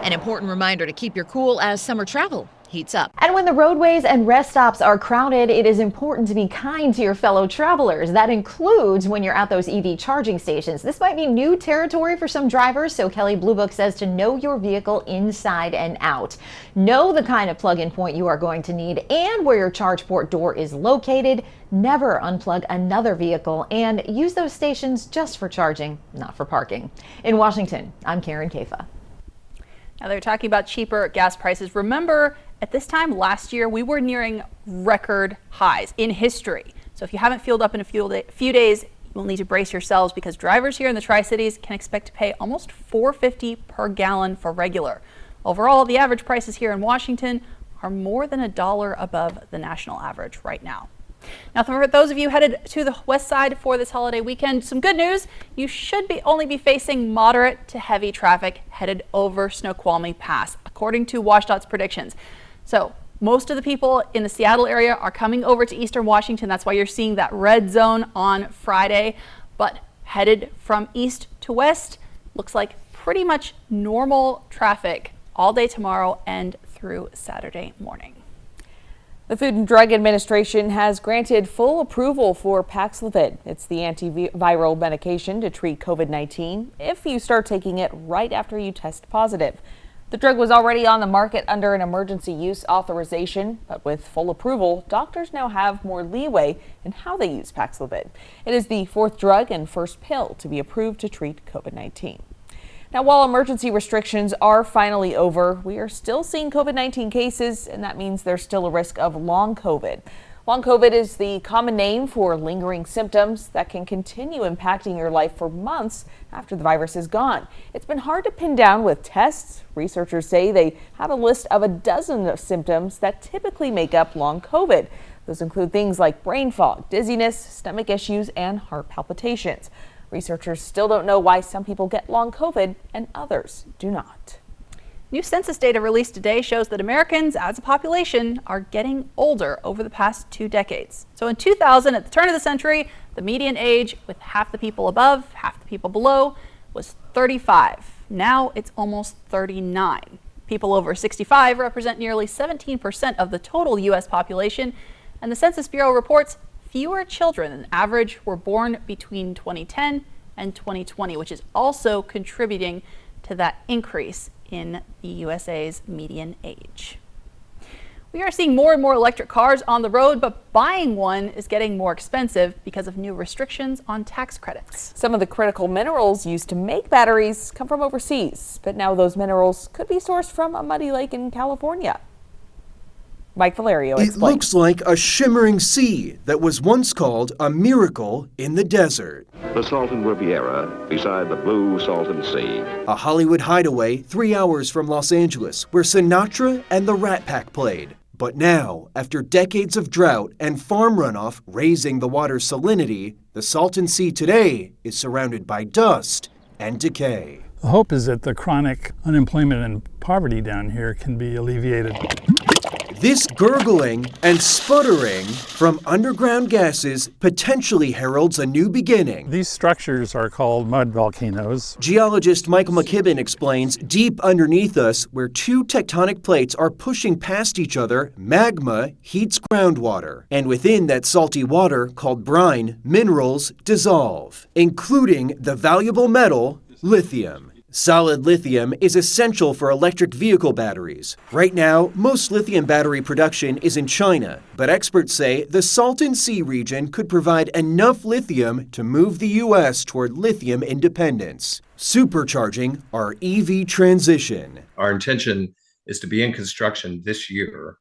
Speaker 6: An important reminder to keep your cool as summer travel heats up.
Speaker 13: And when the roadways and rest stops are crowded, it is important to be kind to your fellow travelers. That includes when you're at those EV charging stations. This might be new territory for some drivers, so Kelley Blue Book says to know your vehicle inside and out. Know the kind of plug-in point you are going to need and where your charge port door is located. Never unplug another vehicle and use those stations just for charging, not for parking. In Washington, I'm Karen Kafa.
Speaker 2: Now they're talking about cheaper gas prices. Remember, at this time last year, we were nearing record highs in history. So if you haven't fueled up in a few days, you will need to brace yourselves because drivers here in the Tri-Cities can expect to pay almost $4.50 per gallon for regular. Overall, the average prices here in Washington are more than $1 above the national average right now. Now, for those of you headed to the west side for this holiday weekend, some good news. You should only be facing moderate to heavy traffic headed over Snoqualmie Pass, according to WashDOT's predictions. So most of the people in the Seattle area are coming over to eastern Washington. That's why you're seeing that red zone on Friday. But headed from east to west, looks like pretty much normal traffic all day tomorrow and through Saturday morning.
Speaker 1: The Food and Drug Administration has granted full approval for Paxlovid. It's the antiviral medication to treat COVID-19 if you start taking it right after you test positive. The drug was already on the market under an emergency use authorization, but with full approval, doctors now have more leeway in how they use Paxlovid. It is the fourth drug and first pill to be approved to treat COVID-19. Now, while emergency restrictions are finally over, we are still seeing COVID-19 cases, and that means there's still a risk of long COVID. Long COVID is the common name for lingering symptoms that can continue impacting your life for months after the virus is gone. It's been hard to pin down with tests. Researchers say they have a list of a dozen of symptoms that typically make up long COVID. Those include things like brain fog, dizziness, stomach issues, and heart palpitations. Researchers still don't know why some people get long COVID and others do not.
Speaker 2: New census data released today shows that Americans as a population are getting older over the past 2 decades. So in 2000, at the turn of the century, the median age with half the people above, half the people below was 35. Now it's almost 39. People over 65 represent nearly 17% of the total U.S. population, and the Census Bureau reports fewer children than average were born between 2010 and 2020, which is also contributing to that increase in the USA's median age. We are seeing more and more electric cars on the road, but buying one is getting more expensive because of new restrictions on tax credits.
Speaker 1: Some of the critical minerals used to make batteries come from overseas, but now those minerals could be sourced from a muddy lake in California. Mike Valerio explains.
Speaker 8: It looks like a shimmering sea that was once called a miracle in the desert.
Speaker 10: The Salton Riviera, beside the blue Salton Sea.
Speaker 8: A Hollywood hideaway 3 hours from Los Angeles, where Sinatra and the Rat Pack played. But now, after decades of drought and farm runoff raising the water's salinity, the Salton Sea today is surrounded by dust and decay.
Speaker 11: The hope is that the chronic unemployment and poverty down here can be alleviated.
Speaker 8: This gurgling and sputtering from underground gases potentially heralds a new beginning.
Speaker 11: These structures are called mud volcanoes.
Speaker 8: Geologist Michael McKibben explains deep underneath us, where two tectonic plates are pushing past each other, magma heats groundwater. And within that salty water, called brine, minerals dissolve, including the valuable metal lithium. Solid lithium is essential for electric vehicle batteries. Right now, most lithium battery production is in China, but experts say the Salton Sea region could provide enough lithium to move the U.S. toward lithium independence, supercharging our EV transition.
Speaker 12: Our intention is to be in construction this year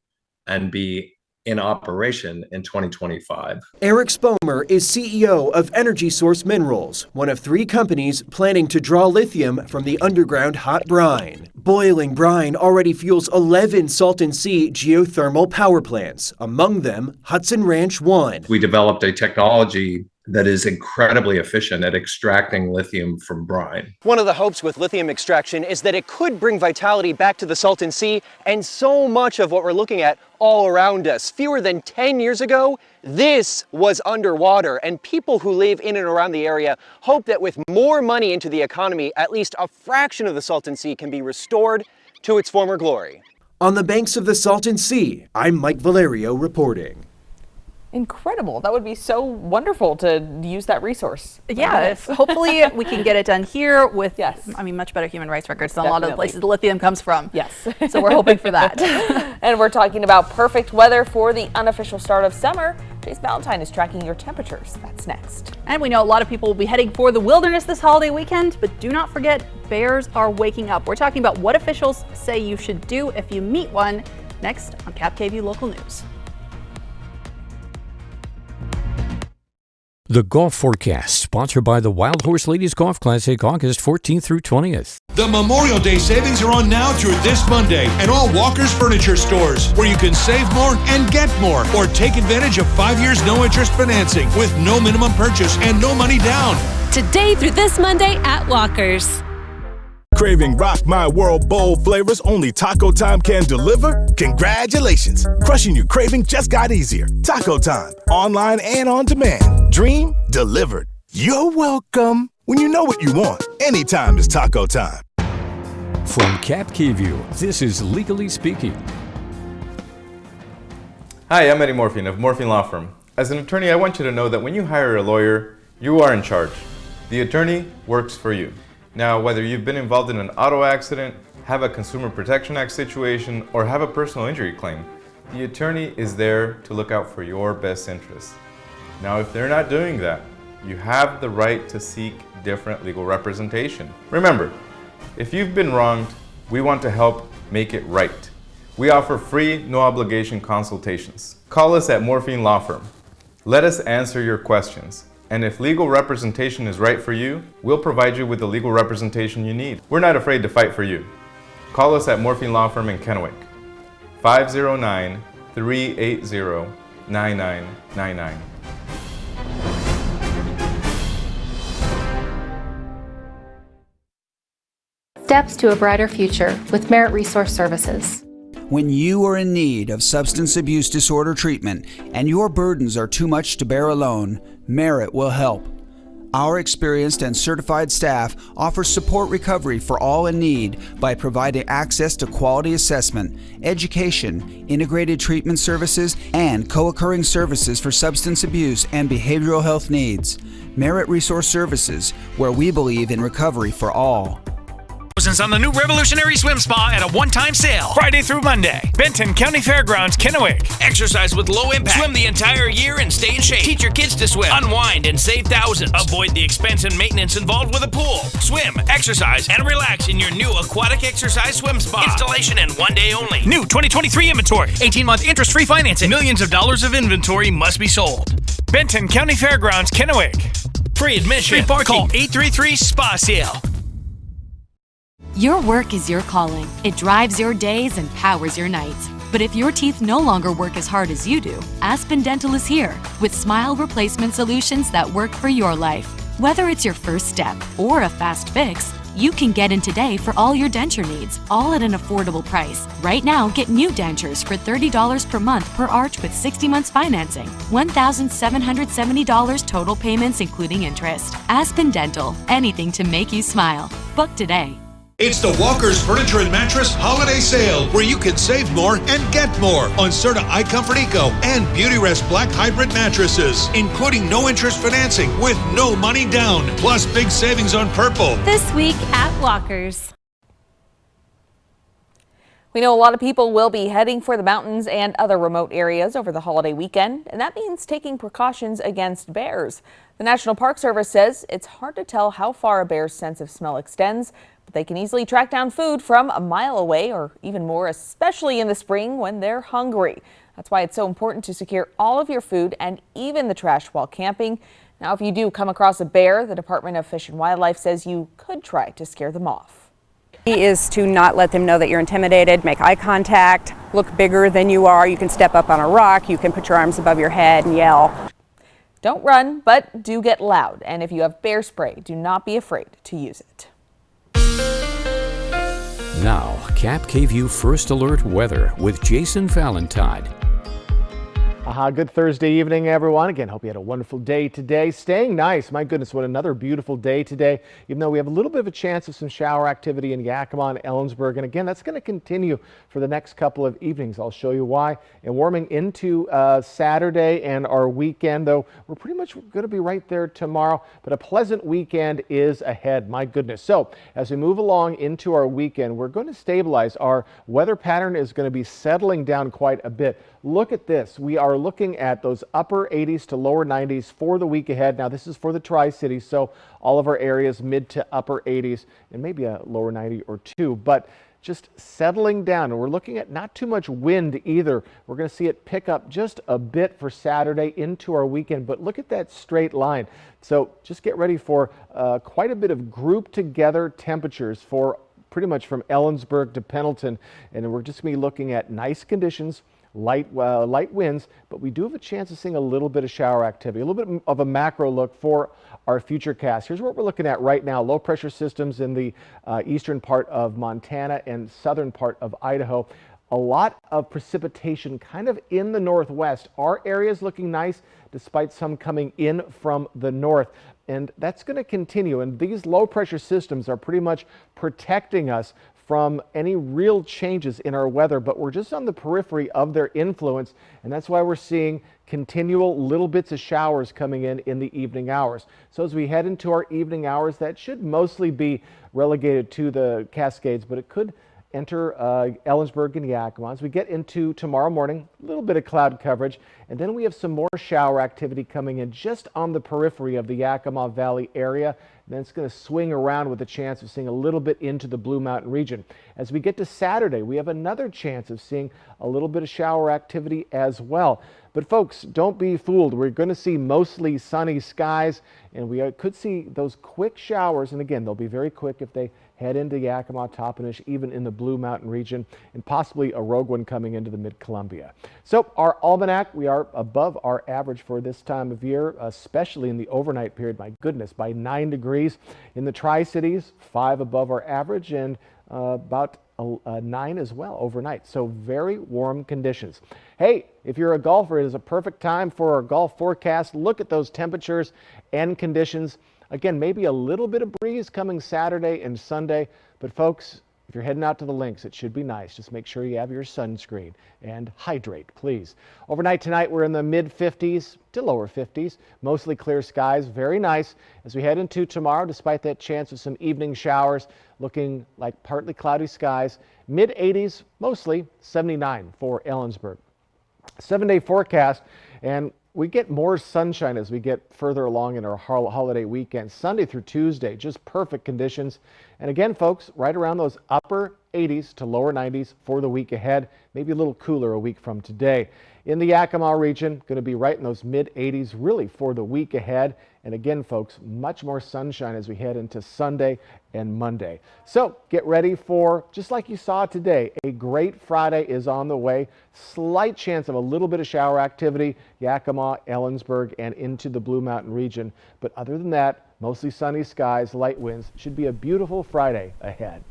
Speaker 12: and be in operation in 2025.
Speaker 8: Eric Spomer is CEO of Energy Source Minerals, one of 3 companies planning to draw lithium from the underground hot brine. Boiling brine already fuels 11 Salton Sea geothermal power plants, among them Hudson Ranch 1.
Speaker 12: We developed a technology that is incredibly efficient at extracting lithium from brine.
Speaker 8: One of the hopes with lithium extraction is that it could bring vitality back to the Salton Sea and so much of what we're looking at all around us. Fewer than 10 years ago, this was underwater, and people who live in and around the area hope that with more money into the economy, at least a fraction of the Salton Sea can be restored to its former glory. On the banks of the Salton Sea, I'm Mike Valerio reporting.
Speaker 1: Incredible. That would be so wonderful to use that resource.
Speaker 2: Yeah, hopefully we can get it done here with,
Speaker 1: yes,
Speaker 2: I mean, much better human rights records than a lot of the places the lithium comes from.
Speaker 1: Yes.
Speaker 2: So we're hoping for that.
Speaker 1: And we're talking about perfect weather for the unofficial start of summer. Chase Valentine is tracking your temperatures. That's next.
Speaker 2: And we know a lot of people will be heading for the wilderness this holiday weekend, but do not forget, bears are waking up. We're talking about what officials say you should do if you meet one next on KAPP Local News.
Speaker 3: The Golf Forecast, sponsored by the Wild Horse Ladies Golf Classic, August 14th through 20th.
Speaker 16: The Memorial Day savings are on now through this Monday at all Walker's Furniture stores, where you can save more and get more, or take advantage of 5 years no-interest financing with no minimum purchase and no money down.
Speaker 17: Today through this Monday at Walker's.
Speaker 18: Craving Rock My World bowl flavors only Taco Time can deliver? Congratulations! Crushing your craving just got easier. Taco Time, online and on demand. Dream delivered. You're welcome. When you know what you want, anytime is Taco Time.
Speaker 3: From KVEW, this is Legally Speaking.
Speaker 22: Hi, I'm Eddie Morphine of Morphine Law Firm. As an attorney, I want you to know that when you hire a lawyer, you are in charge. The attorney works for you. Now, whether you've been involved in an auto accident, have a Consumer Protection Act situation, or have a personal injury claim, the attorney is there to look out for your best interests. Now, if they're not doing that, you have the right to seek different legal representation. Remember, if you've been wronged, we want to help make it right. We offer free, no-obligation consultations. Call us at Morphine Law Firm. Let us answer your questions. And if legal representation is right for you, we'll provide you with the legal representation you need. We're not afraid to fight for you. Call us at Morphine Law Firm in Kennewick, 509-380-9999.
Speaker 19: Steps to a brighter future with Merit Resource Services.
Speaker 20: When you are in need of substance abuse disorder treatment and your burdens are too much to bear alone, Merit will help. Our experienced and certified staff offers support recovery for all in need by providing access to quality assessment, education, integrated treatment services, and co-occurring services for substance abuse and behavioral health needs. Merit Resource Services, where we believe in recovery for all.
Speaker 23: On the new Revolutionary Swim Spa at a one-time sale, Friday through Monday. Benton County Fairgrounds, Kennewick. Exercise with low impact. Swim the entire year and stay in shape. Teach your kids to swim. Unwind and save thousands. Avoid the expense and maintenance involved with a pool. Swim, exercise, and relax in your new aquatic exercise swim spa. Installation and 1 day only. New 2023 inventory. 18-month interest-free financing. Millions of dollars of inventory must be sold. Benton County Fairgrounds, Kennewick. Free admission. Free parking. Call 833-SPA-SALE.
Speaker 17: Your work is your calling. It drives your days and powers your nights. But if your teeth no longer work as hard as you do, Aspen Dental is here with smile replacement solutions that work for your life. Whether it's your first step or a fast fix, you can get in today for all your denture needs, all at an affordable price. Right now, get new dentures for $30 per month per arch with 60 months financing. $1,770 total payments including interest. Aspen Dental, anything to make you smile. Book today.
Speaker 16: It's the Walker's Furniture and Mattress Holiday Sale, where you can save more and get more on Serta iComfort Eco and Beautyrest Black Hybrid mattresses, including no-interest financing with no money down, plus big savings on Purple.
Speaker 17: This week at Walker's.
Speaker 1: We know a lot of people will be heading for the mountains and other remote areas over the holiday weekend, and that means taking precautions against bears. The National Park Service says it's hard to tell how far a bear's sense of smell extends, but they can easily track down food from a mile away or even more, especially in the spring when they're hungry. That's why it's so important to secure all of your food and even the trash while camping. Now, if you do come across a bear, the Department of Fish and Wildlife says you could try to scare them off.
Speaker 14: Key is to not let them know that you're intimidated, make eye contact, look bigger than you are. You can step up on a rock, you can put your arms above your head and yell.
Speaker 1: Don't run, but do get loud. And if you have bear spray, do not be afraid to use it.
Speaker 3: Now, KAPP First Alert Weather with Jason Valentine.
Speaker 5: Good Thursday evening, everyone. Again, hope you had a wonderful day today. Staying nice. My goodness, what another beautiful day today. Even though we have a little bit of a chance of some shower activity in Yakima and Ellensburg. And again, that's going to continue for the next couple of evenings. I'll show you why. And warming into Saturday and our weekend, though, we're pretty much going to be right there tomorrow. But a pleasant weekend is ahead. My goodness. So as we move along into our weekend, we're going to stabilize. Our weather pattern is going to be settling down quite a bit. Look at this. We are looking at those upper 80s to lower 90s for the week ahead. Now, this is for the Tri-Cities, so all of our areas mid to upper 80s and maybe a lower 90 or two, but just settling down. And we're looking at not too much wind either. We're going to see it pick up just a bit for Saturday into our weekend, but look at that straight line. So just get ready for quite a bit of grouped together temperatures for pretty much from Ellensburg to Pendleton. And we're just going to be looking at nice conditions. Light winds, but we do have a chance of seeing a little bit of shower activity, a little bit of a macro look for our future cast. Here's what we're looking at right now. Low pressure systems in the eastern part of Montana and southern part of Idaho. A lot of precipitation kind of in the northwest. Our area is looking nice despite some coming in from the north. And that's going to continue. And these low pressure systems are pretty much protecting us from any real changes in our weather, but we're just on the periphery of their influence, and that's why we're seeing continual little bits of showers coming in the evening hours. So as we head into our evening hours, that should mostly be relegated to the Cascades, but it could enter Ellensburg and Yakima. As we get into tomorrow morning, a little bit of cloud coverage, and then we have some more shower activity coming in just on the periphery of the Yakima Valley area. And then it's going to swing around with a chance of seeing a little bit into the Blue Mountain region. As we get to Saturday, we have another chance of seeing a little bit of shower activity as well. But folks, don't be fooled. We're going to see mostly sunny skies, and we could see those quick showers. And again, they'll be very quick if they head into Yakima, Toppenish, even in the Blue Mountain region, and possibly a rogue one coming into the Mid-Columbia. So our almanac, we are above our average for this time of year, especially in the overnight period. My goodness, by 9 degrees. In the Tri-Cities, 5 above our average, and about 9 as well overnight. So very warm conditions. Hey, if you're a golfer, it is a perfect time for our golf forecast. Look at those temperatures and conditions. Again, maybe a little bit of breeze coming Saturday and Sunday, but folks, if you're heading out to the links, it should be nice. Just make sure you have your sunscreen and hydrate, please. Overnight tonight, we're in the mid 50s to lower 50s, mostly clear skies, very nice. As we head into tomorrow, despite that chance of some evening showers, looking like partly cloudy skies, mid 80s, mostly 79 for Ellensburg. 7-day forecast, and we get more sunshine as we get further along in our holiday weekend. Sunday through Tuesday, just perfect conditions. And again, folks, right around those upper 80s to lower 90s for the week ahead, maybe a little cooler a week from today. In the Yakima region, going to be right in those mid 80s really for the week ahead. And again, folks, much more sunshine as we head into Sunday and Monday. So get ready for, just like you saw today, a great Friday is on the way. Slight chance of a little bit of shower activity, Yakima, Ellensburg, and into the Blue Mountain region. But other than that, mostly sunny skies, light winds. Should be a beautiful Friday ahead.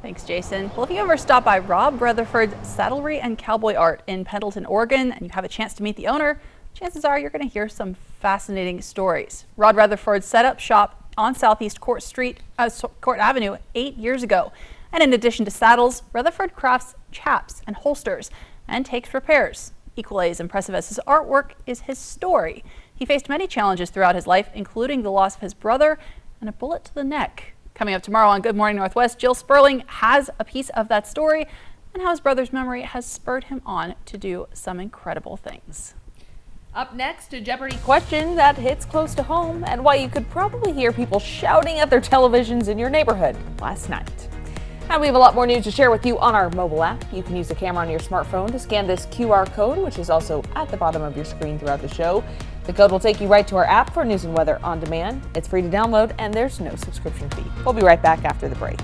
Speaker 2: Thanks, Jason. Well, if you ever stop by Rob Rutherford's Saddlery and Cowboy Art in Pendleton, Oregon, and you have a chance to meet the owner, chances are you're going to hear some fascinating stories. Rod Rutherford set up shop on Southeast Court Avenue 8 years ago. And in addition to saddles, Rutherford crafts chaps and holsters and takes repairs. Equally as impressive as his artwork is his story. He faced many challenges throughout his life, including the loss of his brother and a bullet to the neck. Coming up tomorrow on Good Morning Northwest, Jill Sperling has a piece of that story and how his brother's memory has spurred him on to do some incredible things.
Speaker 1: Up next, a Jeopardy question that hits close to home and why you could probably hear people shouting at their televisions in your neighborhood last night. And we have a lot more news to share with you on our mobile app. You can use the camera on your smartphone to scan this QR code, which is also at the bottom of your screen throughout the show. The code will take you right to our app for news and weather on demand. It's free to download and there's no subscription fee. We'll be right back after the break.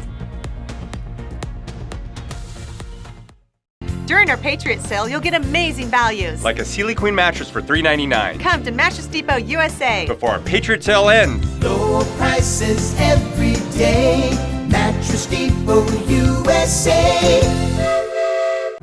Speaker 4: During our Patriot sale, you'll get amazing values.
Speaker 15: Like a Sealy Queen mattress for $3.99.
Speaker 4: Come to Mattress Depot USA.
Speaker 15: Before our Patriot sale ends.
Speaker 21: Low prices every day. Mattress Depot USA.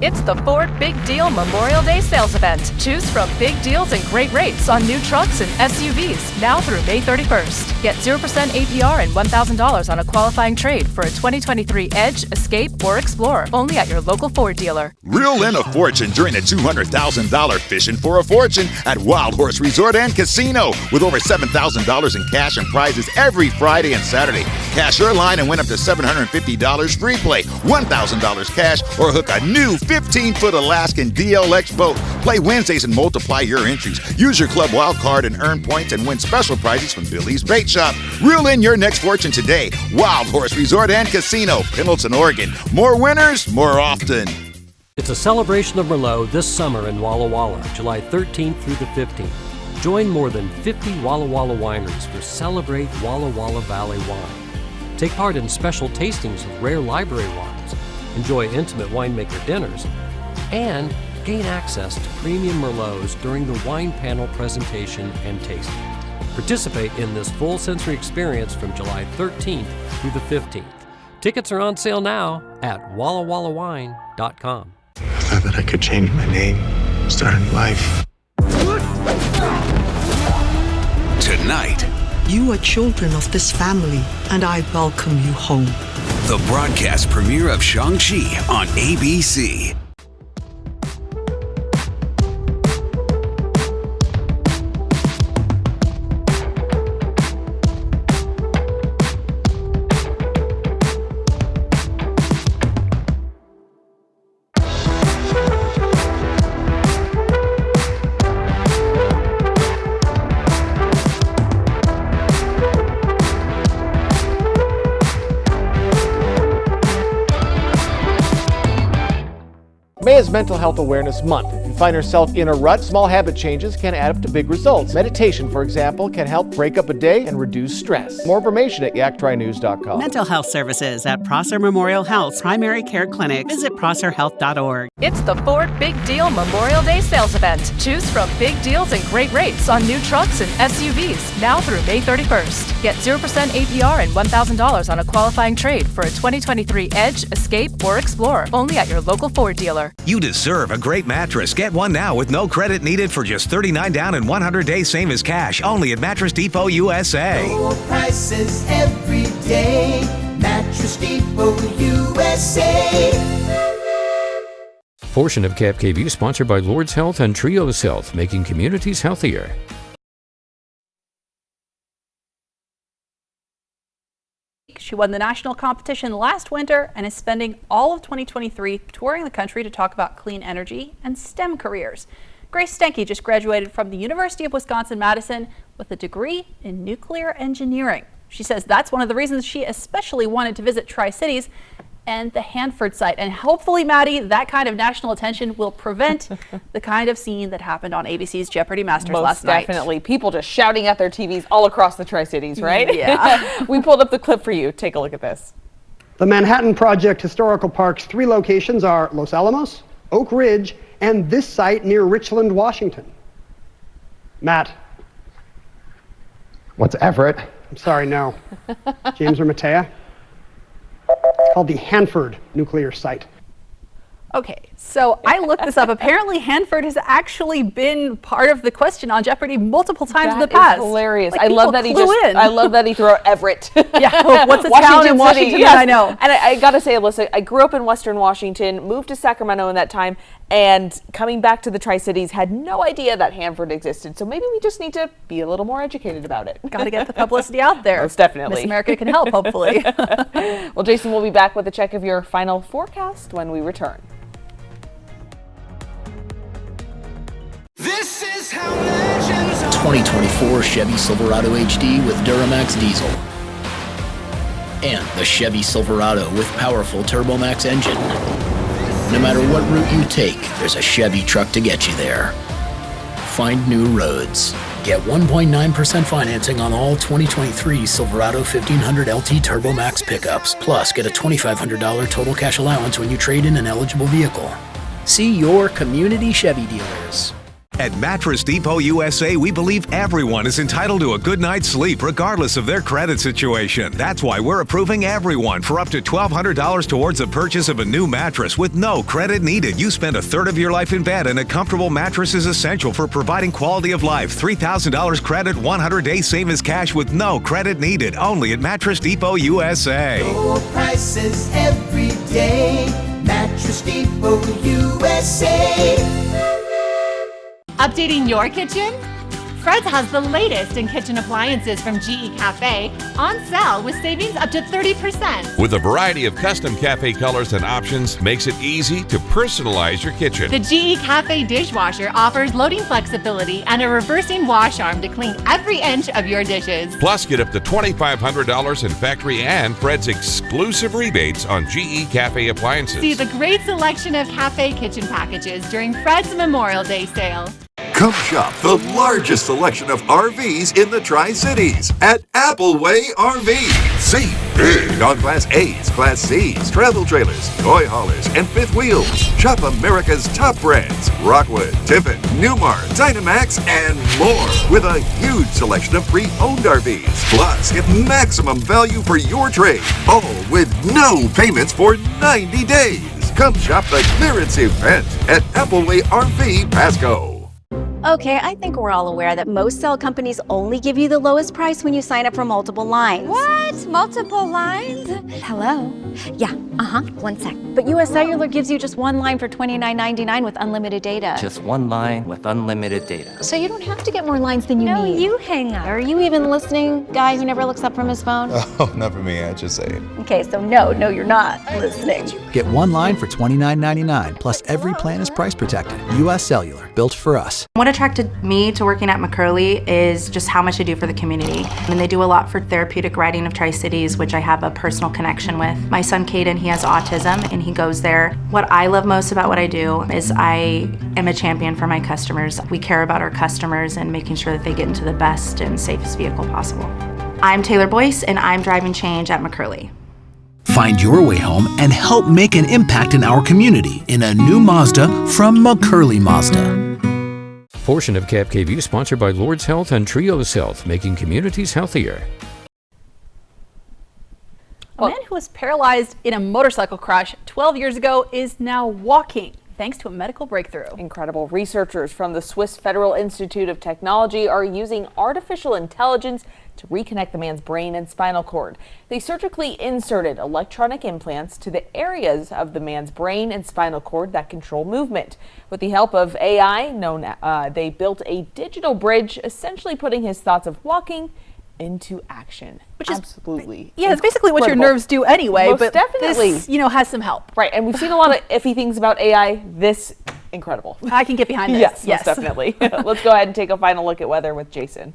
Speaker 2: It's the Ford Big Deal Memorial Day sales event. Choose from big deals and great rates on new trucks and SUVs now through May 31st. Get 0% APR and $1,000 on a qualifying trade for a 2023 Edge, Escape, or Explorer. Only at your local Ford dealer.
Speaker 24: Reel in a fortune during the $200,000 Fishing for a Fortune at Wild Horse Resort and Casino with over $7,000 in cash and prizes every Friday and Saturday. Cash your line and win up to $750 free play, $1,000 cash, or hook a new 15-foot Alaskan DLX boat. Play Wednesdays and multiply your entries. Use your club wild card and earn points and win special prizes from Billy's Bait Shop. Reel in your next fortune today. Wild Horse Resort and Casino, Pendleton, Oregon. More winners, more often.
Speaker 25: It's a celebration of Merlot this summer in Walla Walla, July 13th through the 15th. Join more than 50 Walla Walla wineries for Celebrate Walla Walla Valley Wine. Take part in special tastings of rare library wines. Enjoy intimate winemaker dinners, and gain access to premium Merlots during the wine panel presentation and tasting. Participate in this full sensory experience from July 13th through the 15th. Tickets are on sale now at wallawallawine.com.
Speaker 26: I thought that I could change my name, start a new life.
Speaker 27: Tonight,
Speaker 28: you are children of this family, and I welcome you home.
Speaker 27: The broadcast premiere of Shang-Chi on ABC.
Speaker 5: May is Mental Health Awareness Month. If you find yourself in a rut, small habit changes can add up to big results. Meditation, for example, can help break up a day and reduce stress. More information at yaktrynews.com.
Speaker 29: Mental health services at Prosser Memorial Health's primary care clinic. Visit prosserhealth.org.
Speaker 2: It's the Ford Big Deal Memorial Day sales event. Choose from big deals and great rates on new trucks and SUVs now through May 31st. Get 0% APR and $1,000 on a qualifying trade for a 2023 Edge, Escape, or Explorer. Only at your local Ford dealer.
Speaker 30: You deserve a great mattress. Get one now with no credit needed for just $39 down and 100 days same as cash. Only at Mattress Depot USA.
Speaker 21: Low prices every day. Mattress Depot USA.
Speaker 3: Portion of KAPP sponsored by Lord's Health and Trios Health, making communities healthier.
Speaker 2: She won the national competition last winter and is spending all of 2023 touring the country to talk about clean energy and STEM careers. Grace Stenke just graduated from the University of Wisconsin-Madison with a degree in nuclear engineering. She says that's one of the reasons she especially wanted to visit Tri-Cities and the Hanford site. And hopefully, Maddie, that kind of national attention will prevent the kind of scene that happened on ABC's Jeopardy Masters last night.
Speaker 1: Most definitely. People just shouting at their TVs all across the Tri-Cities, right?
Speaker 2: Yeah.
Speaker 1: We pulled up the clip for you. Take a look at this.
Speaker 31: The Manhattan Project Historical Park's 3 locations are Los Alamos, Oak Ridge, and this site near Richland, Washington. Matt.
Speaker 26: What's Everett?
Speaker 31: I'm sorry, no. James or Matea? It's called the Hanford nuclear site.
Speaker 2: Okay, so I looked this up. Apparently, Hanford has actually been part of the question on Jeopardy multiple times in the past.
Speaker 1: That is hilarious.
Speaker 2: Like,
Speaker 1: I love that I love that he threw out Everett.
Speaker 2: Yeah, what's a town in Washington that I know?
Speaker 1: And I gotta say, Alyssa, I grew up in Western Washington, moved to Sacramento in that time, and coming back to the Tri-Cities, had no idea that Hanford existed. So maybe we just need to be a little more educated about it.
Speaker 2: Got to get the publicity out there.
Speaker 1: Most definitely.
Speaker 2: Miss America can help, hopefully.
Speaker 1: Well, Jason will be back with a check of your final forecast when we return.
Speaker 21: This is how legends
Speaker 32: 2024 Chevy Silverado HD with Duramax diesel.
Speaker 6: and the Chevy Silverado with powerful TurboMax engine. No matter what route you take, there's a Chevy truck to get you there. Find new roads. Get 1.9% financing on all 2023 Silverado 1500 LT TurboMax pickups. Plus, get a $2,500 total cash allowance when you trade in an eligible vehicle. See your community Chevy dealers.
Speaker 30: At Mattress Depot USA, we believe everyone is entitled to a good night's sleep regardless of their credit situation. That's why we're approving everyone for up to $1,200 towards the purchase of a new mattress with no credit needed. You spend a third of your life in bed, and a comfortable mattress is essential for providing quality of life. $3,000 credit, 100 days same as cash with no credit needed. Only at Mattress Depot USA.
Speaker 21: Low prices every day. Mattress Depot USA.
Speaker 7: Updating your kitchen? Fred's has the latest in kitchen appliances from GE KAPP on sale with savings up to 30%.
Speaker 8: With a variety of custom KAPP colors and options, makes it easy to personalize your kitchen.
Speaker 7: The GE KAPP dishwasher offers loading flexibility and a reversing wash arm to clean every inch of your dishes.
Speaker 8: Plus, get up to $2,500 in factory and Fred's exclusive rebates on GE KAPP appliances.
Speaker 7: See the great selection of KAPP kitchen packages during Fred's Memorial Day sale.
Speaker 9: Come shop the largest selection of RVs in the Tri-Cities at Appleway RV. Save big on Class A's, Class C's, travel trailers, toy haulers, and fifth wheels. Shop America's top brands, Rockwood, Tiffin, Newmar, Dynamax, and more, with a huge selection of pre-owned RVs. Plus, get maximum value for your trade, all with no payments for 90 days. Come shop the clearance event at Appleway RV Pasco.
Speaker 10: Okay, I think we're all aware that most cell companies only give you the lowest price when you sign up for multiple lines.
Speaker 11: What? Multiple lines?
Speaker 10: Hello? Yeah, one sec. But US Cellular gives you just one line for $29.99 with unlimited data.
Speaker 12: Just one line with unlimited data.
Speaker 10: So you don't have to get more lines than you need.
Speaker 11: No, you hang up.
Speaker 10: Are you even listening, guy who never looks up from his phone?
Speaker 13: Oh, not for me, I just say it.
Speaker 10: Okay, so no, you're not listening.
Speaker 18: Get one line for $29.99, plus every plan is price protected. US Cellular, built for us.
Speaker 19: What attracted me to working at McCurley is just how much they do for the community. And they do a lot for therapeutic riding of Tri-Cities, which I have a personal connection with. My son Caden, he has autism and he goes there. What I love most about what I do is I am a champion for my customers. We care about our customers and making sure that they get into the best and safest vehicle possible. I'm Taylor Boyce and I'm driving change at McCurley.
Speaker 22: Find your way home and help make an impact in our community in a new Mazda from McCurley Mazda.
Speaker 3: Portion of KVEW sponsored by Lord's Health and Trios Health, making communities healthier.
Speaker 2: A man who was paralyzed in a motorcycle crash 12 years ago is now walking, thanks to a medical breakthrough.
Speaker 1: Incredible. Researchers from the Swiss Federal Institute of Technology are using artificial intelligence to reconnect the man's brain and spinal cord. They surgically inserted electronic implants to the areas of the man's brain and spinal cord that control movement. With the help of AI, they built a digital bridge, essentially putting his thoughts of walking into action.
Speaker 2: Which is
Speaker 1: absolutely
Speaker 2: it's basically what your nerves do anyway.
Speaker 1: Most
Speaker 2: but
Speaker 1: definitely,
Speaker 2: this, has some help.
Speaker 1: Right, and we've seen a lot of iffy things about AI. This incredible.
Speaker 2: I can get behind this.
Speaker 1: Yes, most definitely. Let's go ahead and take a final look at weather with Jason.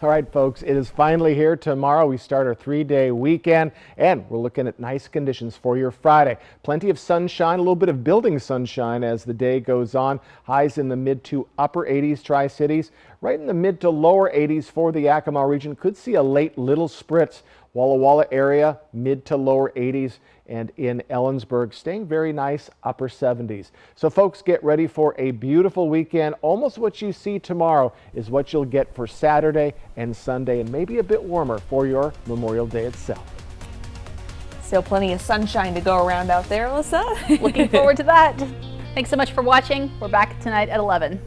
Speaker 5: All right, folks, it is finally here. Tomorrow we start our 3-day weekend, and we're looking at nice conditions for your Friday. Plenty of sunshine, a little bit of building sunshine as the day goes on. Highs in the mid to upper 80s, Tri-Cities. Right in the mid to lower 80s for the Yakima region. Could see a late little spritz. Walla Walla area, mid to lower 80s. And in Ellensburg, staying very nice, upper 70s. So folks, get ready for a beautiful weekend. Almost what you see tomorrow is what you'll get for Saturday and Sunday, and maybe a bit warmer for your Memorial Day itself.
Speaker 1: Still plenty of sunshine to go around out there, Alyssa.
Speaker 2: Looking forward to that. Thanks so much for watching. We're back tonight at 11.